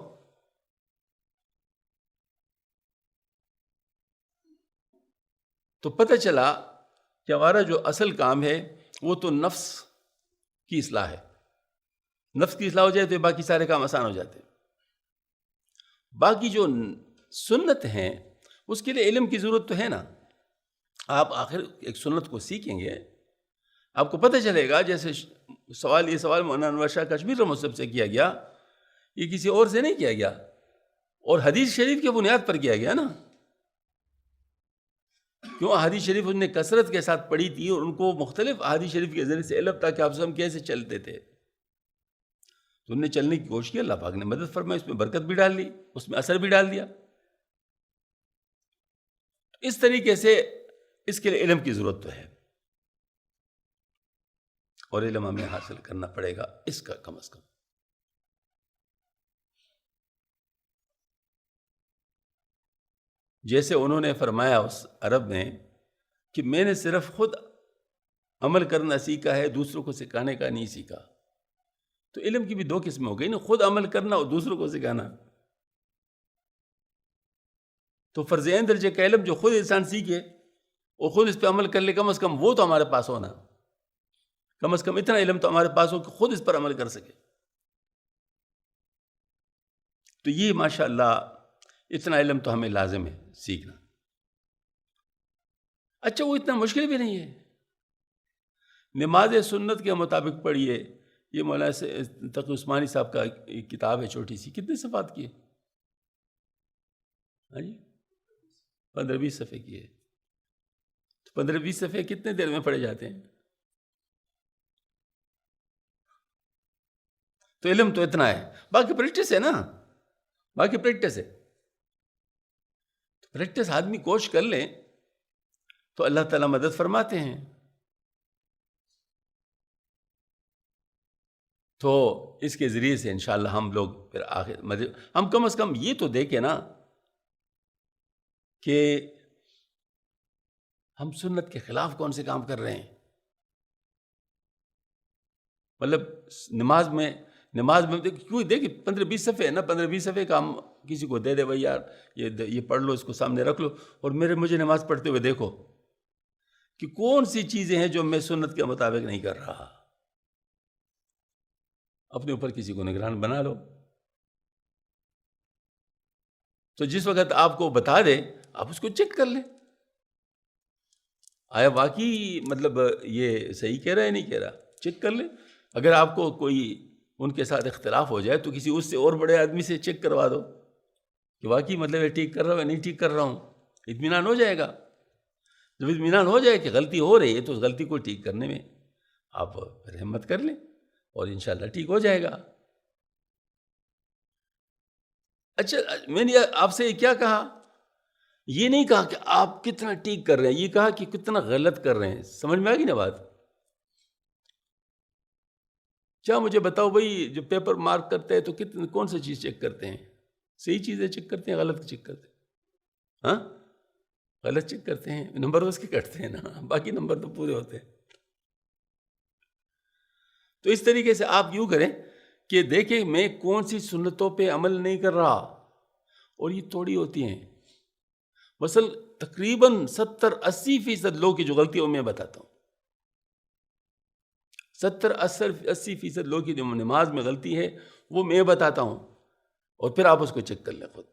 تو پتہ چلا کہ ہمارا جو اصل کام ہے وہ تو نفس کی اصلاح ہے. نفس کی اصلاح ہو جائے تو باقی سارے کام آسان ہو جاتے ہیں. باقی جو سنت ہیں اس کے لیے علم کی ضرورت تو ہے نا. آپ آخر ایک سنت کو سیکھیں گے، آپ کو پتہ چلے گا. جیسے یہ سوال مولانا انور شاہ کشمیر رحمۃ اللہ سے کیا گیا، یہ کسی اور سے نہیں کیا گیا، اور حدیث شریف کی بنیاد پر کیا گیا نا. کیوں؟ حدیث شریف انہوں نے کثرت کے ساتھ پڑھی تھی، اور ان کو مختلف حدیث شریف کے ذریعے سے علم تھا کہ آپ سے ہم کیسے چلتے تھے. تو انہوں نے چلنے کی کوشش کی، اللہ پاک نے مدد فرمائی، اس میں برکت بھی ڈال لی، اس میں اثر بھی ڈال دیا. اس طریقے سے اس کے لیے علم کی ضرورت تو ہے، اور علم ہمیں حاصل کرنا پڑے گا اس کا کم از کم. جیسے انہوں نے فرمایا اس عرب میں کہ میں نے صرف خود عمل کرنا سیکھا ہے، دوسروں کو سکھانے کا نہیں سیکھا. تو علم کی بھی دو قسمیں ہو گئی نا، خود عمل کرنا اور دوسروں کو سکھانا. تو فرض عین درجے کا علم جو خود انسان سیکھے اور خود اس پہ عمل کر لے، کم از کم وہ تو ہمارے پاس ہونا. کم از کم اتنا علم تو ہمارے پاس ہو کہ خود اس پر عمل کر سکے. تو یہ ماشاءاللہ اتنا علم تو ہمیں لازم ہے سیکھنا. اچھا، وہ اتنا مشکل بھی نہیں ہے. نماز سنت کے مطابق پڑھیے. یہ مولانا تقی عثمانی صاحب کا ایک کتاب ہے چھوٹی سی، کتنے صفحات کی ہے؟ ہاں جی، 15-20 صفحے کی ہے. تو 15-20 صفحے کتنے دیر میں پڑھے جاتے ہیں؟ تو علم تو اتنا ہے، باقی پریکٹس ہے نا، باقی پریکٹس ہے. تو پریکٹس آدمی کوشش کر لیں تو اللہ تعالیٰ مدد فرماتے ہیں. تو اس کے ذریعے سے انشاءاللہ ہم لوگ پھر آخر ہم کم از کم یہ تو دیکھیں نا کہ ہم سنت کے خلاف کون سے کام کر رہے ہیں. مطلب نماز میں کیوں دیکھیں 15-20 صفحے ہے نا، 15-20 صفحے کا ہم کسی کو دے دے بھائی یار یہ پڑھ لو، اس کو سامنے رکھ لو، اور مجھے نماز پڑھتے ہوئے دیکھو کہ کون سی چیزیں ہیں جو میں سنت کے مطابق نہیں کر رہا. اپنے اوپر کسی کو نگران بنا لو. تو جس وقت آپ کو بتا دے آپ اس کو چیک کر لیں، آیا واقعی مطلب یہ صحیح کہہ رہا ہے نہیں کہہ رہا. چیک کر لیں. اگر آپ کو کوئی ان کے ساتھ اختلاف ہو جائے تو کسی اس سے اور بڑے آدمی سے چیک کروا دو کہ واقعی مطلب یہ ٹھیک کر رہا ہوں یا نہیں ٹھیک کر رہا ہوں. اطمینان ہو جائے گا. جب اطمینان ہو جائے کہ غلطی ہو رہی ہے تو اس غلطی کو ٹھیک کرنے میں آپ پھر ہمت کر لیں اور انشاءاللہ ٹھیک ہو جائے گا. اچھا، میں نے آپ سے کیا کہا؟ یہ نہیں کہا کہ آپ کتنا ٹھیک کر رہے ہیں، یہ کہا کہ کتنا غلط کر رہے ہیں. سمجھ میں آ گئی نا بات؟ کیا مجھے بتاؤ بھائی، جو پیپر مارک کرتے ہیں تو کون سی چیز چیک کرتے ہیں؟ صحیح چیزیں چیک کرتے ہیں، غلط چیک کرتے ہیں؟ ہاں، غلط چیک کرتے ہیں، نمبر اس کے کٹتے ہیں نا، باقی نمبر تو پورے ہوتے ہیں. تو اس طریقے سے آپ یوں کریں کہ دیکھیں میں کون سی سنتوں پہ عمل نہیں کر رہا، اور یہ تھوڑی ہوتی ہیں. مثلا تقریباً 70-80% لوگ کی جو غلطی ہے وہ میں بتاتا ہوں. 70-80% لوگ کی جو نماز میں غلطی ہے وہ میں بتاتا ہوں، اور پھر آپ اس کو چیک کر لیں خود.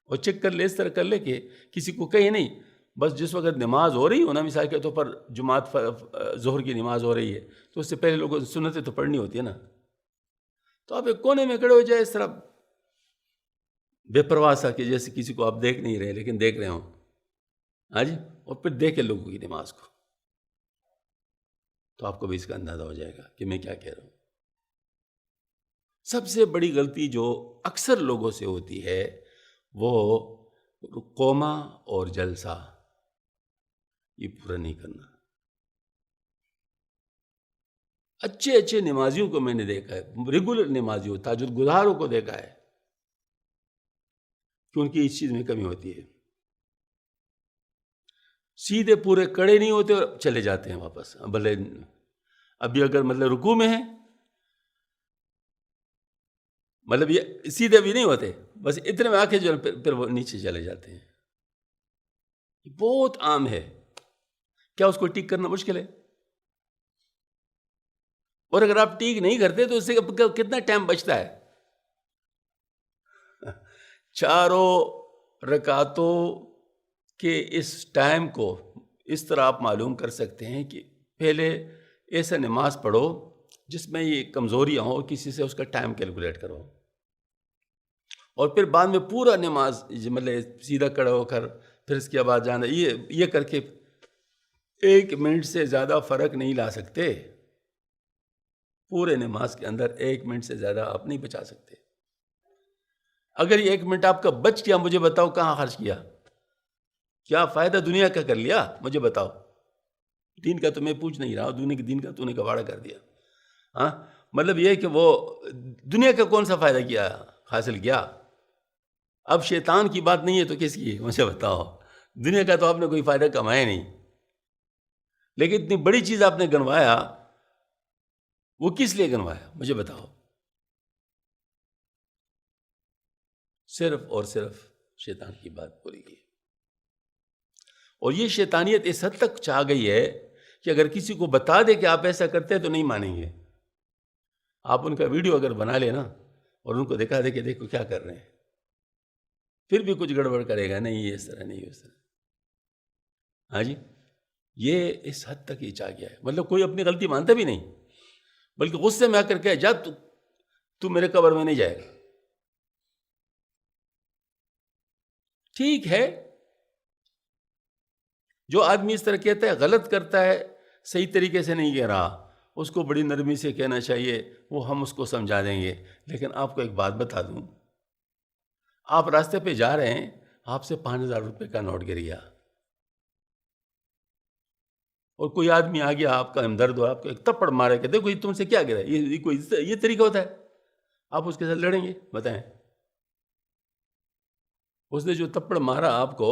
اور چیک کر لیں اس طرح کر لیں کہ کسی کو کہیں نہیں، بس جس وقت نماز ہو رہی ہو نا، مثال کے طور پر جماعت ظہر کی نماز ہو رہی ہے تو اس سے پہلے لوگوں سنتیں تو پڑھنی ہوتی ہے نا. تو آپ ایک کونے میں کھڑے ہو جائے اس طرح بے پرواہ سا کہ جیسے کسی کو آپ دیکھ نہیں رہے لیکن دیکھ رہے ہوں. ہاں جی، اور پھر دیکھیں لوگوں کی نماز کو، تو آپ کو بھی اس کا اندازہ ہو جائے گا کہ میں کیا کہہ رہا ہوں. سب سے بڑی غلطی جو اکثر لوگوں سے ہوتی ہے وہ قوما اور جلسہ یہ پورا نہیں کرنا. اچھے نمازیوں کو میں نے دیکھا ہے، ریگولر نمازیوں، تہجد گزاروں کو دیکھا ہے کہ ان کی اس چیز میں کمی ہوتی ہے. سیدھے پورے کڑے نہیں ہوتے اور چلے جاتے ہیں واپس. بھلے ابھی اگر مطلب رکوع میں ہیں، مطلب یہ سیدھے بھی نہیں ہوتے، بس اتنے میں آ کے جو پھر وہ نیچے چلے جاتے ہیں. یہ بہت عام ہے. کیا اس کو ٹھیک کرنا مشکل ہے؟ اور اگر آپ ٹھیک نہیں کرتے تو اس سے کتنا ٹائم بچتا ہے؟ 4 رکعتوں کے اس ٹائم کو اس طرح آپ معلوم کر سکتے ہیں کہ پہلے ایسا نماز پڑھو جس میں یہ کمزوریاں ہوں، کسی سے اس کا ٹائم کیلکولیٹ کرو، اور پھر بعد میں پورا نماز مطلب سیدھا کھڑا ہو کر پھر اس کے بعد جانا، یہ کر کے 1 منٹ سے زیادہ فرق نہیں لا سکتے. پورے نماز کے اندر 1 منٹ سے زیادہ آپ نہیں بچا سکتے. اگر یہ 1 منٹ آپ کا بچ گیا، مجھے بتاؤ کہاں خرچ کیا؟ کیا فائدہ دنیا کا کر لیا؟ مجھے بتاؤ. دین کا تو میں پوچھ نہیں رہا ہوں، دین کا تو نے کباڑا کر دیا. ہاں، مطلب یہ کہ وہ دنیا کا کون سا فائدہ کیا حاصل کیا؟ اب شیطان کی بات نہیں ہے تو کس کی؟ مجھے بتاؤ. دنیا کا تو آپ نے کوئی فائدہ کمایا نہیں، لیکن اتنی بڑی چیز آپ نے گنوایا، وہ کس لیے گنوایا؟ مجھے بتاؤ. صرف اور صرف شیطان کی بات پوری کی. اور یہ شیطانیت اس حد تک چھا گئی ہے کہ اگر کسی کو بتا دے کہ آپ ایسا کرتے ہیں تو نہیں مانیں گے. آپ ان کا ویڈیو اگر بنا لیں نا اور ان کو دکھا دے کہ دیکھو کیا کر رہے ہیں، پھر بھی کچھ گڑبڑ کرے گا، نہیں یہ اس طرح نہیں اس طرح. ہاں جی، یہ اس حد تک یہ چھا گیا ہے. مطلب کوئی اپنی غلطی مانتا بھی نہیں، بلکہ غصے میں آ کر کہ جا تو میرے قبر میں نہیں جائے گا. ٹھیک ہے، جو آدمی اس طرح کہتا ہے غلط کرتا ہے، صحیح طریقے سے نہیں کہہ رہا، اس کو بڑی نرمی سے کہنا چاہیے، وہ ہم اس کو سمجھا دیں گے. لیکن آپ کو ایک بات بتا دوں، آپ راستے پہ جا رہے ہیں، آپ سے 5000 روپے کا نوٹ گر گیا، اور کوئی آدمی آ گیا آپ کا ہمدرد ہو، آپ کو ایک تھپڑ مارے کہ دیکھو یہ تم سے کیا گرا. یہ طریقہ ہوتا ہے؟ آپ اس کے ساتھ لڑیں گے؟ بتائیں. اس نے جو تھپڑ مارا آپ کو،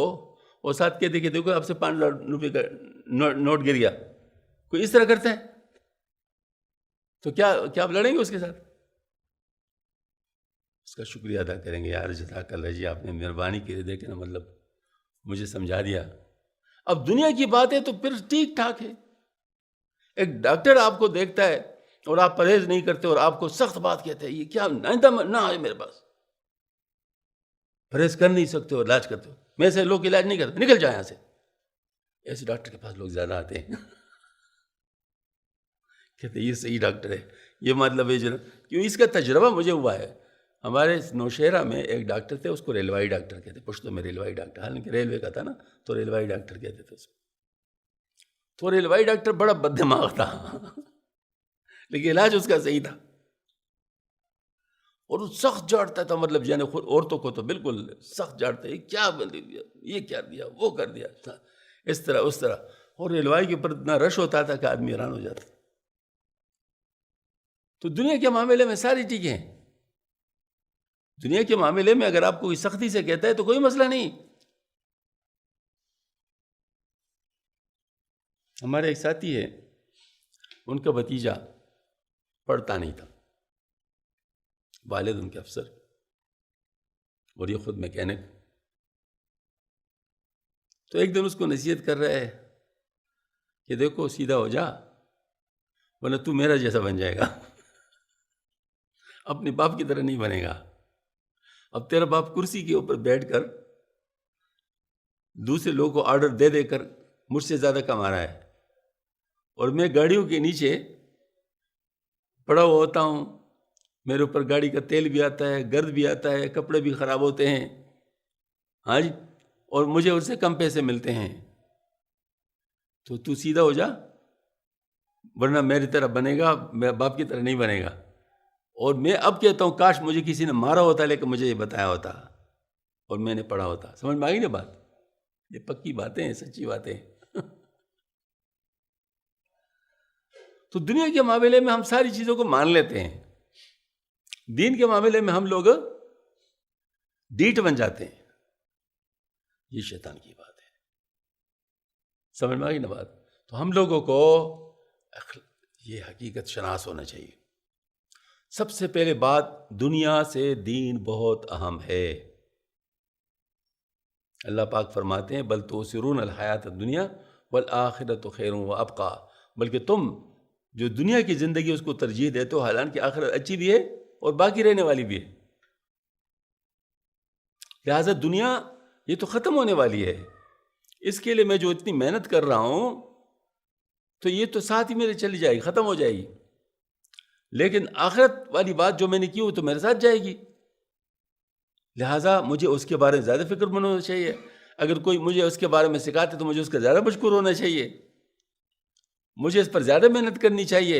اور ساتھ کہتے کہ دیکھو آپ سے 5000 روپے کا نوٹ گر گیا، کوئی اس طرح کرتا ہے تو کیا آپ لڑیں گے اس کے ساتھ؟ اس کا شکریہ ادا کریں گے، یار جزاک اللہ جی، آپ نے مہربانی کی، دیکھیں نا، مطلب مجھے سمجھا دیا. اب دنیا کی بات ہے تو پھر ٹھیک ٹھاک ہے. ایک ڈاکٹر آپ کو دیکھتا ہے اور آپ پرہیز نہیں کرتے اور آپ کو سخت بات کہتے ہیں، یہ کیا آئندہ نہ آئے میرے پاس، پرہیز کر نہیں سکتے اور علاج کرتے ہو. میں سے لوگ علاج نہیں کرتے، نکل جائیں یہاں سے. ایسے ڈاکٹر کے پاس لوگ زیادہ آتے ہیں. کہتے ہیں یہ صحیح ڈاکٹر ہے، یہ مطلب ہے کیوں؟ اس کا تجربہ مجھے ہوا ہے. ہمارے نوشہرہ میں ایک ڈاکٹر تھے، اس کو ریلوائی ڈاکٹر کہتے، پشتو میں ریلوائی ڈاکٹر، حالانکہ ریلوے کا تھا نا تو ریلوائی ڈاکٹر کہتے تھے اس کو. تو ریلوائی ڈاکٹر بڑا بد دماغ تھا لیکن علاج اس کا صحیح تھا. اور وہ سخت جاڑتا تھا، مطلب یعنی عورتوں کو تو بالکل سخت جاڑتا ہے، یہ کیا دیا، وہ کر دیا، اس طرح اس طرح. اور ریلوائی کے اوپر اتنا رش ہوتا تھا کہ آدمی حیران ہو جاتا. تو دنیا کے معاملے میں ساری ٹھیک ہیں. دنیا کے معاملے میں اگر آپ کوئی سختی سے کہتا ہے تو کوئی مسئلہ نہیں. ہمارے ایک ساتھی ہے، ان کا بھتیجا پڑھتا نہیں تھا، والد ان کے افسر اور یہ خود میکینک. تو ایک دن اس کو نصیحت کر رہے ہیں کہ دیکھو سیدھا ہو جا ورنہ تو میرا جیسا بن جائے گا، اپنے باپ کی طرح نہیں بنے گا. اب تیرا باپ کرسی کے اوپر بیٹھ کر دوسرے لوگوں کو آرڈر دے دے کر مجھ سے زیادہ کما رہا ہے، اور میں گاڑیوں کے نیچے پڑا ہوا ہوتا ہوں، میرے اوپر گاڑی کا تیل بھی آتا ہے، گرد بھی آتا ہے، کپڑے بھی خراب ہوتے ہیں، ہاں جی، اور مجھے اس سے کم پیسے ملتے ہیں. تو سیدھا ہو جا ورنہ میری طرح بنے گا، میرے باپ کی طرح نہیں بنے گا. اور میں اب کہتا ہوں کاش مجھے کسی نے مارا ہوتا لیکن مجھے یہ بتایا ہوتا اور میں نے پڑھا ہوتا. سمجھ میں آئی نا بات؟ یہ پکی باتیں ہیں، سچی باتیں. تو دنیا کے معاملے میں ہم ساری چیزوں کو مان لیتے ہیں، دین کے معاملے میں ہم لوگ ڈیٹ بن جاتے ہیں. یہ شیطان کی بات ہے. سمجھ میں آئی نا بات؟ تو ہم لوگوں کو یہ حقیقت شناس ہونا چاہیے. سب سے پہلے بات، دنیا سے دین بہت اہم ہے. اللہ پاک فرماتے ہیں بل تؤثرون الحیات الدنیا والآخرۃ خیر وابقیٰ، بلکہ تم جو دنیا کی زندگی اس کو ترجیح دیتے ہو، حالانکہ آخرت اچھی بھی ہے اور باقی رہنے والی بھی ہے. لہٰذا دنیا یہ تو ختم ہونے والی ہے، اس کے لیے میں جو اتنی محنت کر رہا ہوں تو یہ تو ساتھ ہی میرے چلی جائے گی، ختم ہو جائے گی، لیکن آخرت والی بات جو میں نے کی وہ تو میرے ساتھ جائے گی، لہٰذا مجھے اس کے بارے میں زیادہ فکر مند ہونا چاہیے۔ اگر کوئی مجھے اس کے بارے میں سکھاتے تو مجھے اس کا زیادہ مشکور ہونا چاہیے، مجھے اس پر زیادہ محنت کرنی چاہیے،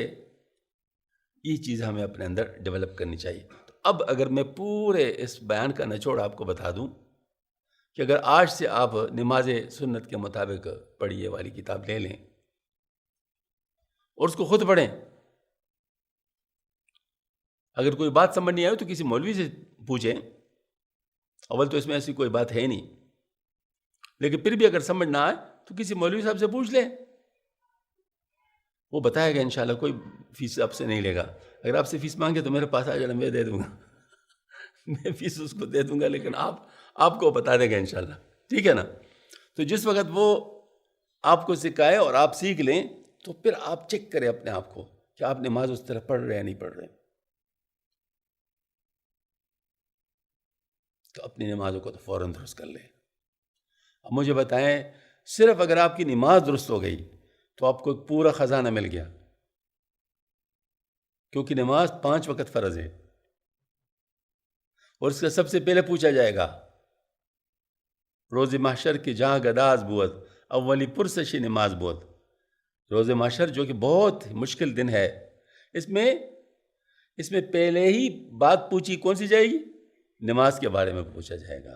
یہ چیز ہمیں اپنے اندر ڈیولپ کرنی چاہیے۔ تو اب اگر میں پورے اس بیان کا نچوڑ آپ کو بتا دوں کہ اگر آج سے آپ نماز سنت کے مطابق پڑھیے والی کتاب لے لیں اور اس کو خود پڑھیں، اگر کوئی بات سمجھ نہیں آئے تو کسی مولوی سے پوچھیں، اول تو اس میں ایسی کوئی بات ہے نہیں، لیکن پھر بھی اگر سمجھ نہ آئے تو کسی مولوی صاحب سے پوچھ لیں، وہ بتائے گا انشاءاللہ، کوئی فیس آپ سے نہیں لے گا۔ اگر آپ سے فیس مانگے تو میرے پاس آ جانا، میں دے دوں گا، میں فیس اس کو دے دوں گا، لیکن آپ کو بتا دے گا انشاءاللہ، ٹھیک ہے نا؟ تو جس وقت وہ آپ کو سکھائے اور آپ سیکھ لیں تو پھر آپ چیک کریں اپنے آپ کو کہ آپ نماز اس طرح پڑھ رہے ہیں یا نہیں پڑھ رہے، تو اپنی نمازوں کو تو فوراً درست کر لیں۔ اب مجھے بتائیں، صرف اگر آپ کی نماز درست ہو گئی تو آپ کو ایک پورا خزانہ مل گیا، کیونکہ نماز 5 وقت فرض ہے، اور اس کا سب سے پہلے پوچھا جائے گا روز محشر کی جہاں گداز بود اولی پرسشی نماز بود۔ روز محشر جو کہ بہت مشکل دن ہے، اس میں پہلے ہی بات پوچھی کون سی جائے گی؟ نماز کے بارے میں پوچھا جائے گا،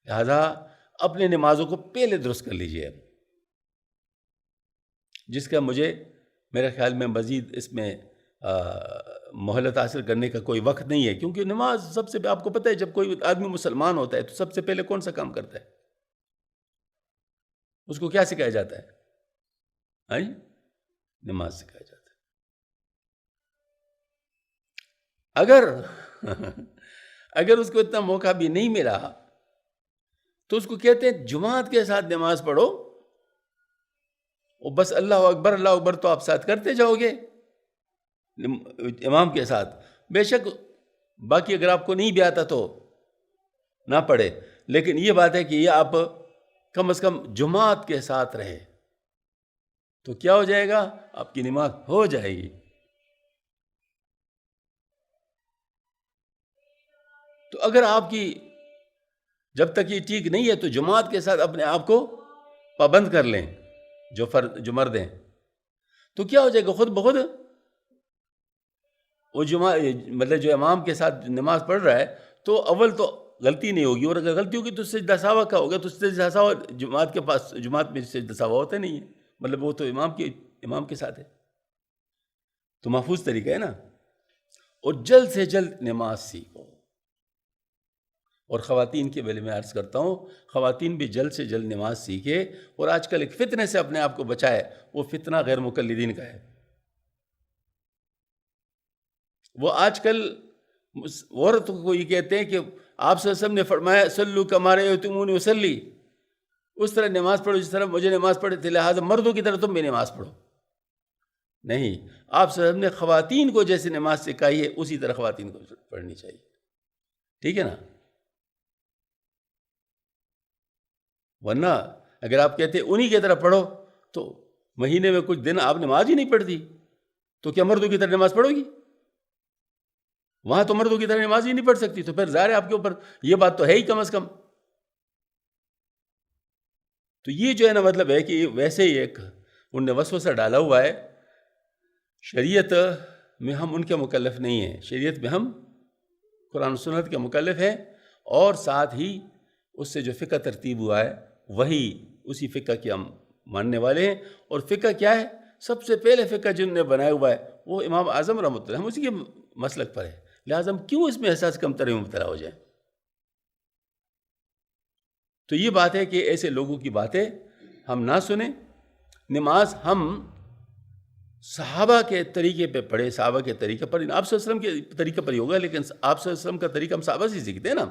لہذا اپنے نمازوں کو پہلے درست کر لیجئے، جس کا میرے خیال میں مزید اس میں مہلت حاصل کرنے کا کوئی وقت نہیں ہے، کیونکہ نماز سب سے، آپ کو پتہ ہے جب کوئی آدمی مسلمان ہوتا ہے تو سب سے پہلے کون سا کام کرتا ہے؟ اس کو کیا سکھایا جاتا ہے؟ نماز سکھایا جاتا ہے۔ اگر اس کو اتنا موقع بھی نہیں ملا تو اس کو کہتے ہیں جماعت کے ساتھ نماز پڑھو، اور بس اللہ اکبر تو آپ ساتھ کرتے جاؤ گے امام کے ساتھ، بے شک باقی اگر آپ کو نہیں بھی آتا تو نہ پڑھے، لیکن یہ بات ہے کہ یہ آپ کم از کم جماعت کے ساتھ رہے تو کیا ہو جائے گا؟ آپ کی نماز ہو جائے گی۔ تو اگر آپ کی جب تک یہ ٹھیک نہیں ہے تو جماعت کے ساتھ اپنے آپ کو پابند کر لیں، جو مرد ہیں، تو کیا ہو جائے گا؟ خود بخود وہ مطلب جو امام کے ساتھ نماز پڑھ رہا ہے تو اول تو غلطی نہیں ہوگی، اور اگر غلطی ہوگی تو سجدہ سہوا کا ہوگا، تو سجدہ سہوا جماعت کے پاس، جماعت میں سجدہ سہوا ہوتا نہیں ہے، مطلب وہ تو امام کے ساتھ ہے، تو محفوظ طریقہ ہے نا۔ اور جلد سے جلد نماز سیکھو، اور خواتین کے بارے میں عرض کرتا ہوں، خواتین بھی جلد سے جلد نماز سیکھے، اور آج کل ایک فتنے سے اپنے آپ کو بچائے، وہ فتنہ غیر مقلدین کا ہے۔ وہ آج کل عورتوں کو یہ کہتے ہیں کہ آپ صلی اللہ علیہ وسلم نے فرمایا صلو کما رأیتمونی اصلی، اس طرح نماز پڑھو جس طرح مجھے نماز پڑھی تھی، لہٰذا مردوں کی طرح تم بھی نماز پڑھو۔ نہیں، آپ صلی اللہ علیہ وسلم نے خواتین کو جیسے نماز سکھائی ہے اسی طرح خواتین کو پڑھنی چاہیے، ٹھیک ہے نا؟ ورنہ اگر آپ کہتے انہی کی طرح پڑھو تو مہینے میں کچھ دن آپ نماز ہی نہیں پڑھتی تو کیا مردوں کی طرح نماز پڑھو گی؟ وہاں تو مردوں کی طرح نماز ہی نہیں پڑھ سکتی، تو پھر ظاہر ہے آپ کے اوپر یہ بات تو ہے ہی کم از کم۔ تو یہ جو ہے نا مطلب ہے کہ ویسے ہی ایک ان نے وسوسہ ڈالا ہوا ہے، شریعت میں ہم ان کے مکلف نہیں ہیں، شریعت میں ہم قرآن و سنت کے مکلف ہیں، اور ساتھ ہی اس سے جو فقہ ترتیب ہوا ہے وہی اسی فقہ کے ہم ماننے والے ہیں۔ اور فقہ کیا ہے؟ سب سے پہلے فقہ جن نے بنایا ہوا ہے وہ امام اعظم رحمۃ اللہ، ہم اسی کے مسلک پر ہے، لہٰذا ہم کیوں اس میں احساس کمتری میں مبتلا ہو جائیں؟ تو یہ بات ہے کہ ایسے لوگوں کی باتیں ہم نہ سنیں۔ نماز ہم صحابہ کے طریقے پہ پڑھے، صحابہ کے طریقے پر، آپ صلی اللہ علیہ وسلم کے طریقے پر ہی ہوگا، لیکن آپ صلی اللہ علیہ وسلم کا طریقہ ہم صحابہ سے سیکھتے ہیں نا،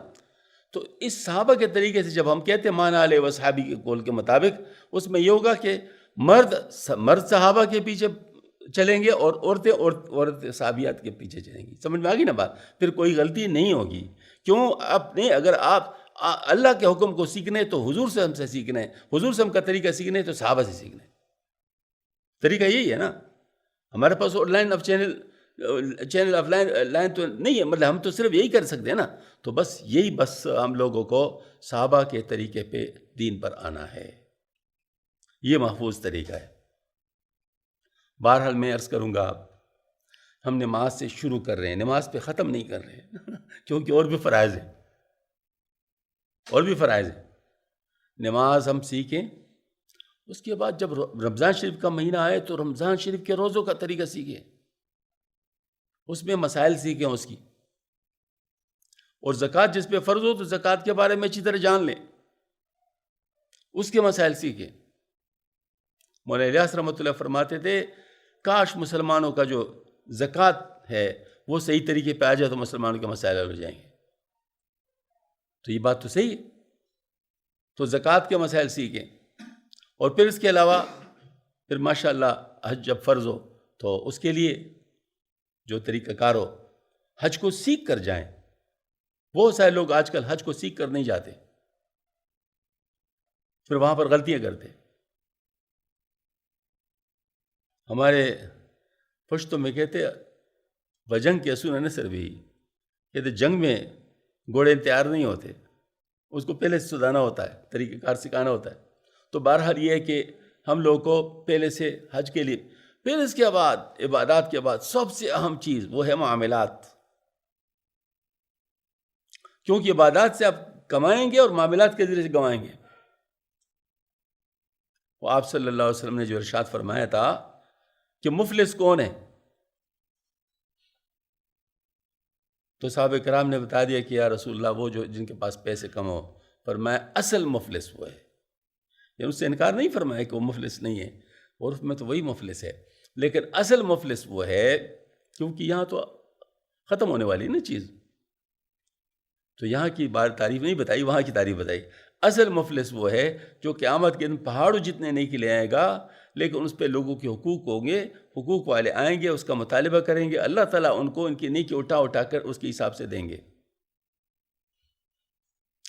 تو اس صحابہ کے طریقے سے جب ہم کہتے ہیں مانا علیہ و صحابی کے قول کے مطابق، اس میں یہ ہوگا کہ مرد صحابہ کے پیچھے چلیں گے اور عورتیں صحابیات کے پیچھے چلیں گی. سمجھ میں آ گئی نا بات؟ پھر کوئی غلطی نہیں ہوگی. کیوں؟ اگر آپ اللہ کے حکم کو سیکھنے تو حضور سے ہم سے سیکھنا ہے، حضور سے ہم کا طریقہ سیکھنا ہے تو صحابہ سے سیکھنا ہے. طریقہ یہی ہے نا. ہمارے پاس اور line of channel of line تو نہیں ہے، مطلب ہم تو صرف یہی کر سکتے ہیں نا. تو بس یہی ہم لوگوں کو صحابہ کے طریقے پہ دین پر آنا ہے. یہ محفوظ طریقہ ہے. بہرحال میں عرض کروں گا، ہم نماز سے شروع کر رہے ہیں، نماز پہ ختم نہیں کر رہے ہیں کیونکہ اور بھی فرائض ہیں، نماز ہم سیکھیں. اس کے بعد جب رمضان شریف کا مہینہ آئے تو رمضان شریف کے روزوں کا طریقہ سیکھیں، اس میں مسائل سیکھیں اس کی. اور زکوٰۃ جس پہ فرض ہو تو زکوٰۃ کے بارے میں اچھی طرح جان لیں، اس کے مسائل سیکھیں. مولانا الیاس رحمۃ اللہ فرماتے تھے کاش مسلمانوں کا جو زکوٰۃ ہے وہ صحیح طریقے پہ آ جائے تو مسلمانوں کے مسائل حل ہو جائیں گے. تو یہ بات تو صحیح ہے. تو زکوٰۃ کے مسائل سیکھیں. اور پھر اس کے علاوہ پھر ماشاء اللہ حج جب فرض ہو تو اس کے لیے جو طریقہ کار ہو حج کو سیکھ کر جائیں. بہت سارے لوگ آج کل حج کو سیکھ کر نہیں جاتے، پھر وہاں پر غلطیاں کرتے. ہمارے پشتوں میں کہتے بجنگ کے اصول نصر بھی کہتے جنگ میں گھوڑے تیار نہیں ہوتے، اس کو پہلے سے سدھانا ہوتا ہے، طریقہ کار سکھانا ہوتا ہے. تو بہرحال یہ ہے کہ ہم لوگوں کو پہلے سے حج کے لیے، پھر اس کے بعد عبادات کے بعد سب سے اہم چیز وہ ہے معاملات. کیونکہ عبادات سے آپ کمائیں گے اور معاملات کے ذریعے سے گوائیں گے. وہ آپ صلی اللہ علیہ وسلم نے جو ارشاد فرمایا تھا کہ مفلس کون ہے، تو صحابہ کرام نے بتا دیا کہ یا رسول اللہ وہ جو جن کے پاس پیسے کم ہو. فرمایا اصل مفلس وہ ہے. یعنی اس سے انکار نہیں فرمایا کہ وہ مفلس نہیں ہے، عرف میں تو وہی مفلس ہے، لیکن اصل مفلس وہ ہے، کیونکہ یہاں تو ختم ہونے والی نا چیز. تو یہاں کی بات تعریف نہیں بتائی، وہاں کی تعریف بتائی. اصل مفلس وہ ہے جو قیامت کے دن پہاڑوں جتنے نیکی لے آئے گا، لیکن اس پہ لوگوں کے حقوق ہوں گے، حقوق والے آئیں گے، اس کا مطالبہ کریں گے، اللہ تعالیٰ ان کو ان کی نیکی اٹھا کر اس کے حساب سے دیں گے،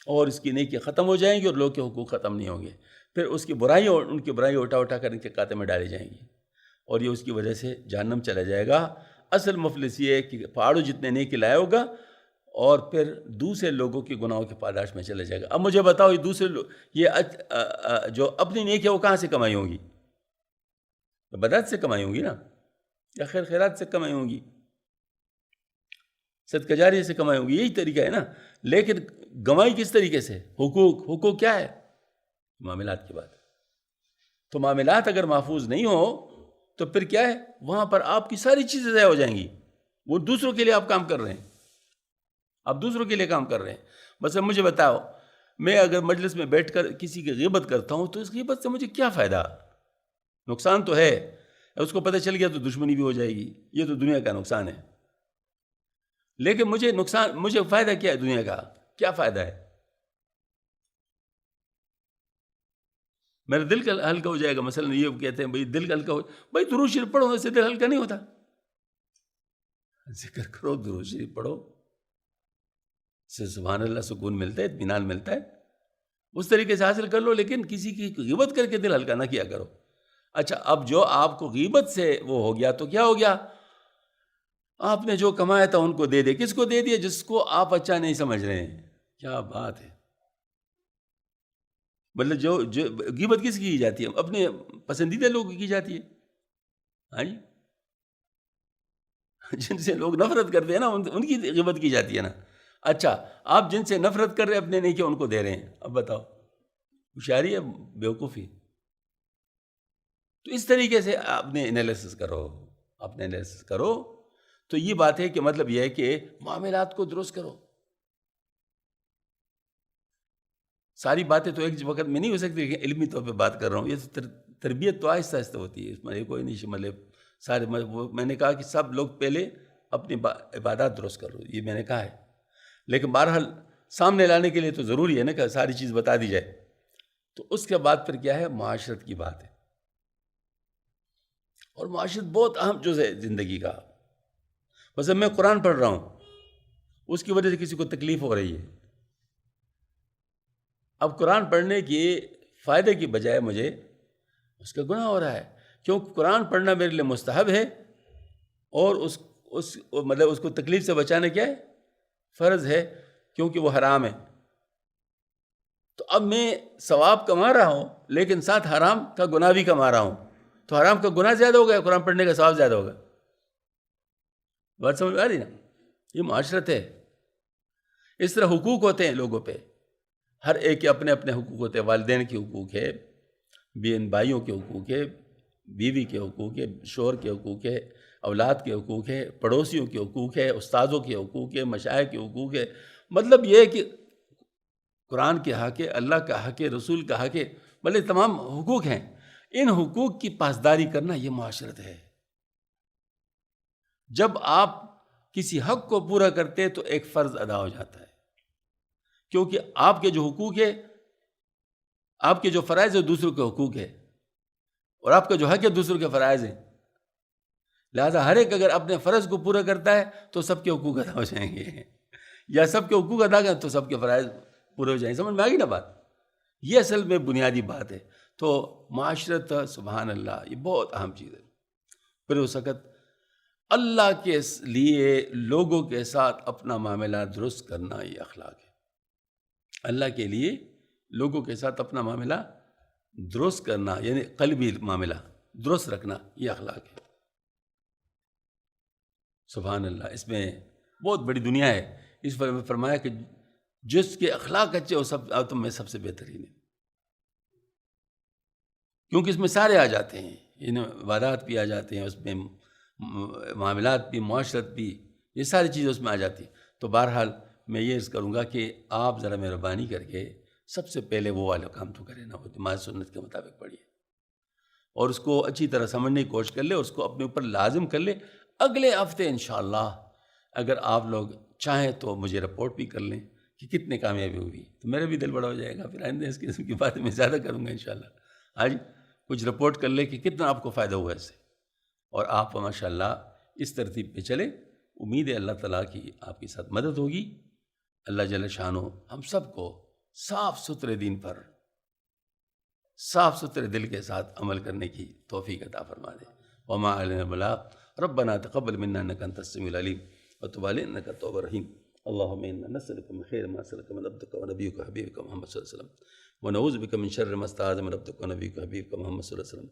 اور اس کی نیکی ختم ہو جائیں گی اور لوگوں کے حقوق ختم نہیں ہوں گے. پھر اس کی برائیوں اور ان کی برائیوں اٹھا کر ان کے کھاتے میں ڈالی جائیں گی، اور یہ اس کی وجہ سے جہنم چلا جائے گا. اصل مفلس یہ ہے کہ پہاڑوں جتنے نیکی لایا ہوگا اور پھر دوسرے لوگوں کے گناہوں کے پاداش میں چلا جائے گا. اب مجھے بتاؤ یہ دوسرے لوگ یہ جو اپنی نیکی ہے وہ کہاں سے کمائی ہوں گی؟ بدعت سے کمائی ہوں گی نا، یا خیر خیرات سے کمائی ہوں گی، صدقہ جاریہ سے کمائی ہوں گی. یہی طریقہ ہے نا. لیکن کمائی کس طریقے سے؟ حقوق کیا ہے؟ معاملات کی بات. تو معاملات اگر محفوظ نہیں ہو تو پھر کیا ہے؟ وہاں پر آپ کی ساری چیزیں ضائع ہو جائیں گی. وہ دوسروں کے لیے آپ کام کر رہے ہیں، آپ دوسروں کے لیے کام کر رہے ہیں. بس اب مجھے بتاؤ، میں اگر مجلس میں بیٹھ کر کسی کی غیبت کرتا ہوں تو اس غیبت سے مجھے کیا فائدہ؟ نقصان تو ہے. اس کو پتہ چل گیا تو دشمنی بھی ہو جائے گی، یہ تو دنیا کا نقصان ہے. لیکن مجھے فائدہ کیا ہے؟ دنیا کا کیا فائدہ ہے؟ میرا دل کا ہلکا ہو جائے گا. مثلا یہ کہتے ہیں بھائی دل کا ہلکا ہو، بھائی درود شریف پڑھو، اس سے دل ہلکا نہیں ہوتا. ذکر کرو، درود شریف پڑھو، اس سے سبحان اللہ سکون ملتا ہے، اطمینان ملتا ہے. اس طریقے سے حاصل کر لو، لیکن کسی کی غیبت کر کے دل ہلکا نہ کیا کرو. اچھا، اب جو آپ کو غیبت سے وہ ہو گیا تو کیا ہو گیا؟ آپ نے جو کمایا تھا ان کو دے دے. کس کو دے دیا؟ جس کو آپ اچھا نہیں سمجھ رہے ہیں. کیا بات ہے! مطلب جو غیبت کس کی جاتی ہے؟ اپنے پسندیدہ لوگوں کی جاتی ہے. ہاں جی، جن سے لوگ نفرت کرتے ہیں نا ان کی غیبت کی جاتی ہے نا. اچھا، آپ جن سے نفرت کر رہے ہیں اپنے نہیں کہ ان کو دے رہے ہیں. اب بتاؤ، ہوشیاری ہے بیوقوفی؟ تو اس طریقے سے اپنے انالیسس کرو. تو یہ بات ہے کہ مطلب یہ ہے کہ معاملات کو درست کرو. ساری باتیں تو ایک وقت میں نہیں ہو سکتی، لیکن علمی طور پہ بات کر رہا ہوں. یہ تربیت تو آہستہ آہستہ ہوتی ہے، اس میں کوئی نہیں. مطلب سارے میں نے کہا کہ سب لوگ پہلے اپنی عبادات درست کرو، یہ میں نے کہا ہے. لیکن بہرحال سامنے لانے کے لیے تو ضروری ہے نا کہ ساری چیز بتا دی جائے. تو اس کے بعد پھر کیا ہے؟ معاشرت کی بات ہے. اور معاشرت بہت اہم جز ہے زندگی کا. بس اب میں قرآن پڑھ رہا ہوں، اس کی وجہ سے کسی کو تکلیف ہو رہی ہے، اب قرآن پڑھنے کی فائدے کی بجائے مجھے اس کا گناہ ہو رہا ہے. کیونکہ قرآن پڑھنا میرے لیے مستحب ہے، اور اس کو تکلیف سے بچانا کیا ہے؟ فرض ہے، کیونکہ وہ حرام ہے. تو اب میں ثواب کما رہا ہوں، لیکن ساتھ حرام کا گناہ بھی کما رہا ہوں. تو حرام کا گناہ زیادہ ہوگا، قرآن پڑھنے کا ثواب زیادہ ہوگا. بات سمجھ میں آ رہی نا؟ یہ معاشرت ہے. اس طرح حقوق ہوتے ہیں لوگوں پہ، ہر ایک کے اپنے اپنے حقوق ہوتے ہیں. والدین کے حقوق ہے، بہن بھائیوں کے حقوق ہے، بیوی کے حقوق ہے، شوہر کے حقوق ہے، اولاد کے حقوق ہے، پڑوسیوں کے حقوق ہے، استاذوں کے حقوق ہے، مشائخ کے حقوق ہے. مطلب یہ ہے کہ قرآن کے حق ہے، اللہ کا حق ہے، رسول کا حق ہے، بلکہ تمام حقوق ہیں. ان حقوق کی پاسداری کرنا یہ معاشرت ہے. جب آپ کسی حق کو پورا کرتے تو ایک فرض ادا ہو جاتا ہے، کیونکہ آپ کے جو حقوق ہے، آپ کے جو فرائض ہے دوسروں کے حقوق ہے، اور آپ کا جو حق ہے دوسروں کے فرائض ہیں. لہذا ہر ایک اگر اپنے فرض کو پورا کرتا ہے تو سب کے حقوق ادا ہو جائیں گے، یا سب کے حقوق ادا کریں تو سب کے فرائض پورے ہو جائیں گے. سمجھ میں آ گئی نا بات؟ یہ اصل میں بنیادی بات ہے. تو معاشرت، سبحان اللہ، یہ بہت اہم چیز ہے. پھر اس وقت اللہ کے لیے لوگوں کے ساتھ اپنا معاملہ درست کرنا یہ اخلاق ہے. اللہ کے لیے لوگوں کے ساتھ اپنا معاملہ درست کرنا، یعنی قلبی معاملہ درست رکھنا، یہ اخلاق ہے. سبحان اللہ. اس میں بہت بڑی دنیا ہے. اس پر میں فرمایا کہ جس کے اخلاق اچھے وہ سب تم میں سب سے بہترین ہے، کیونکہ اس میں سارے آ جاتے ہیں. عبادات بھی آ جاتے ہیں اس میں، معاملات بھی، معاشرت بھی، یہ ساری چیزیں اس میں آ جاتی ہیں. تو بہرحال میں یہ عرض کروں گا کہ آپ ذرا مہربانی کر کے سب سے پہلے وہ والا کام تو کریں نا، وہ نماز سنت کے مطابق پڑھیے، اور اس کو اچھی طرح سمجھنے کی کوشش کر لے، اور اس کو اپنے اوپر لازم کر لے. اگلے ہفتے انشاءاللہ اگر آپ لوگ چاہیں تو مجھے رپورٹ بھی کر لیں کہ کتنے کامیابی ہوئی، تو میرا بھی دل بڑا ہو جائے گا. پھر آئندہ اس قسم کی باتیں میں زیادہ کروں گا انشاءاللہ. آج کچھ رپورٹ کر لیں کہ کتنا آپ کو فائدہ ہوا اس سے، اور آپ ماشاءاللہ اس ترتیب پہ چلیں. امید ہے اللہ تعالیٰ کی آپ کے ساتھ مدد ہوگی. اللہ جل شانہ ہم سب کو صاف ستھرے دین پر صاف ستھرے دل کے ساتھ عمل کرنے کی توفیق عطا فرما دے. وما علینا البلاغ. ربنا تقبل منا انك انت السميع العليم وتب علينا انك التواب الرحيم. اللهم انا نسألك من خير ما سألك من عبدك ونبيك وحبيبك محمد صلى الله عليه وسلم، ونعوذ بك من شر ما استعاذ من عبدك ونبيك وحبيبك محمد صلى الله عليه وسلم.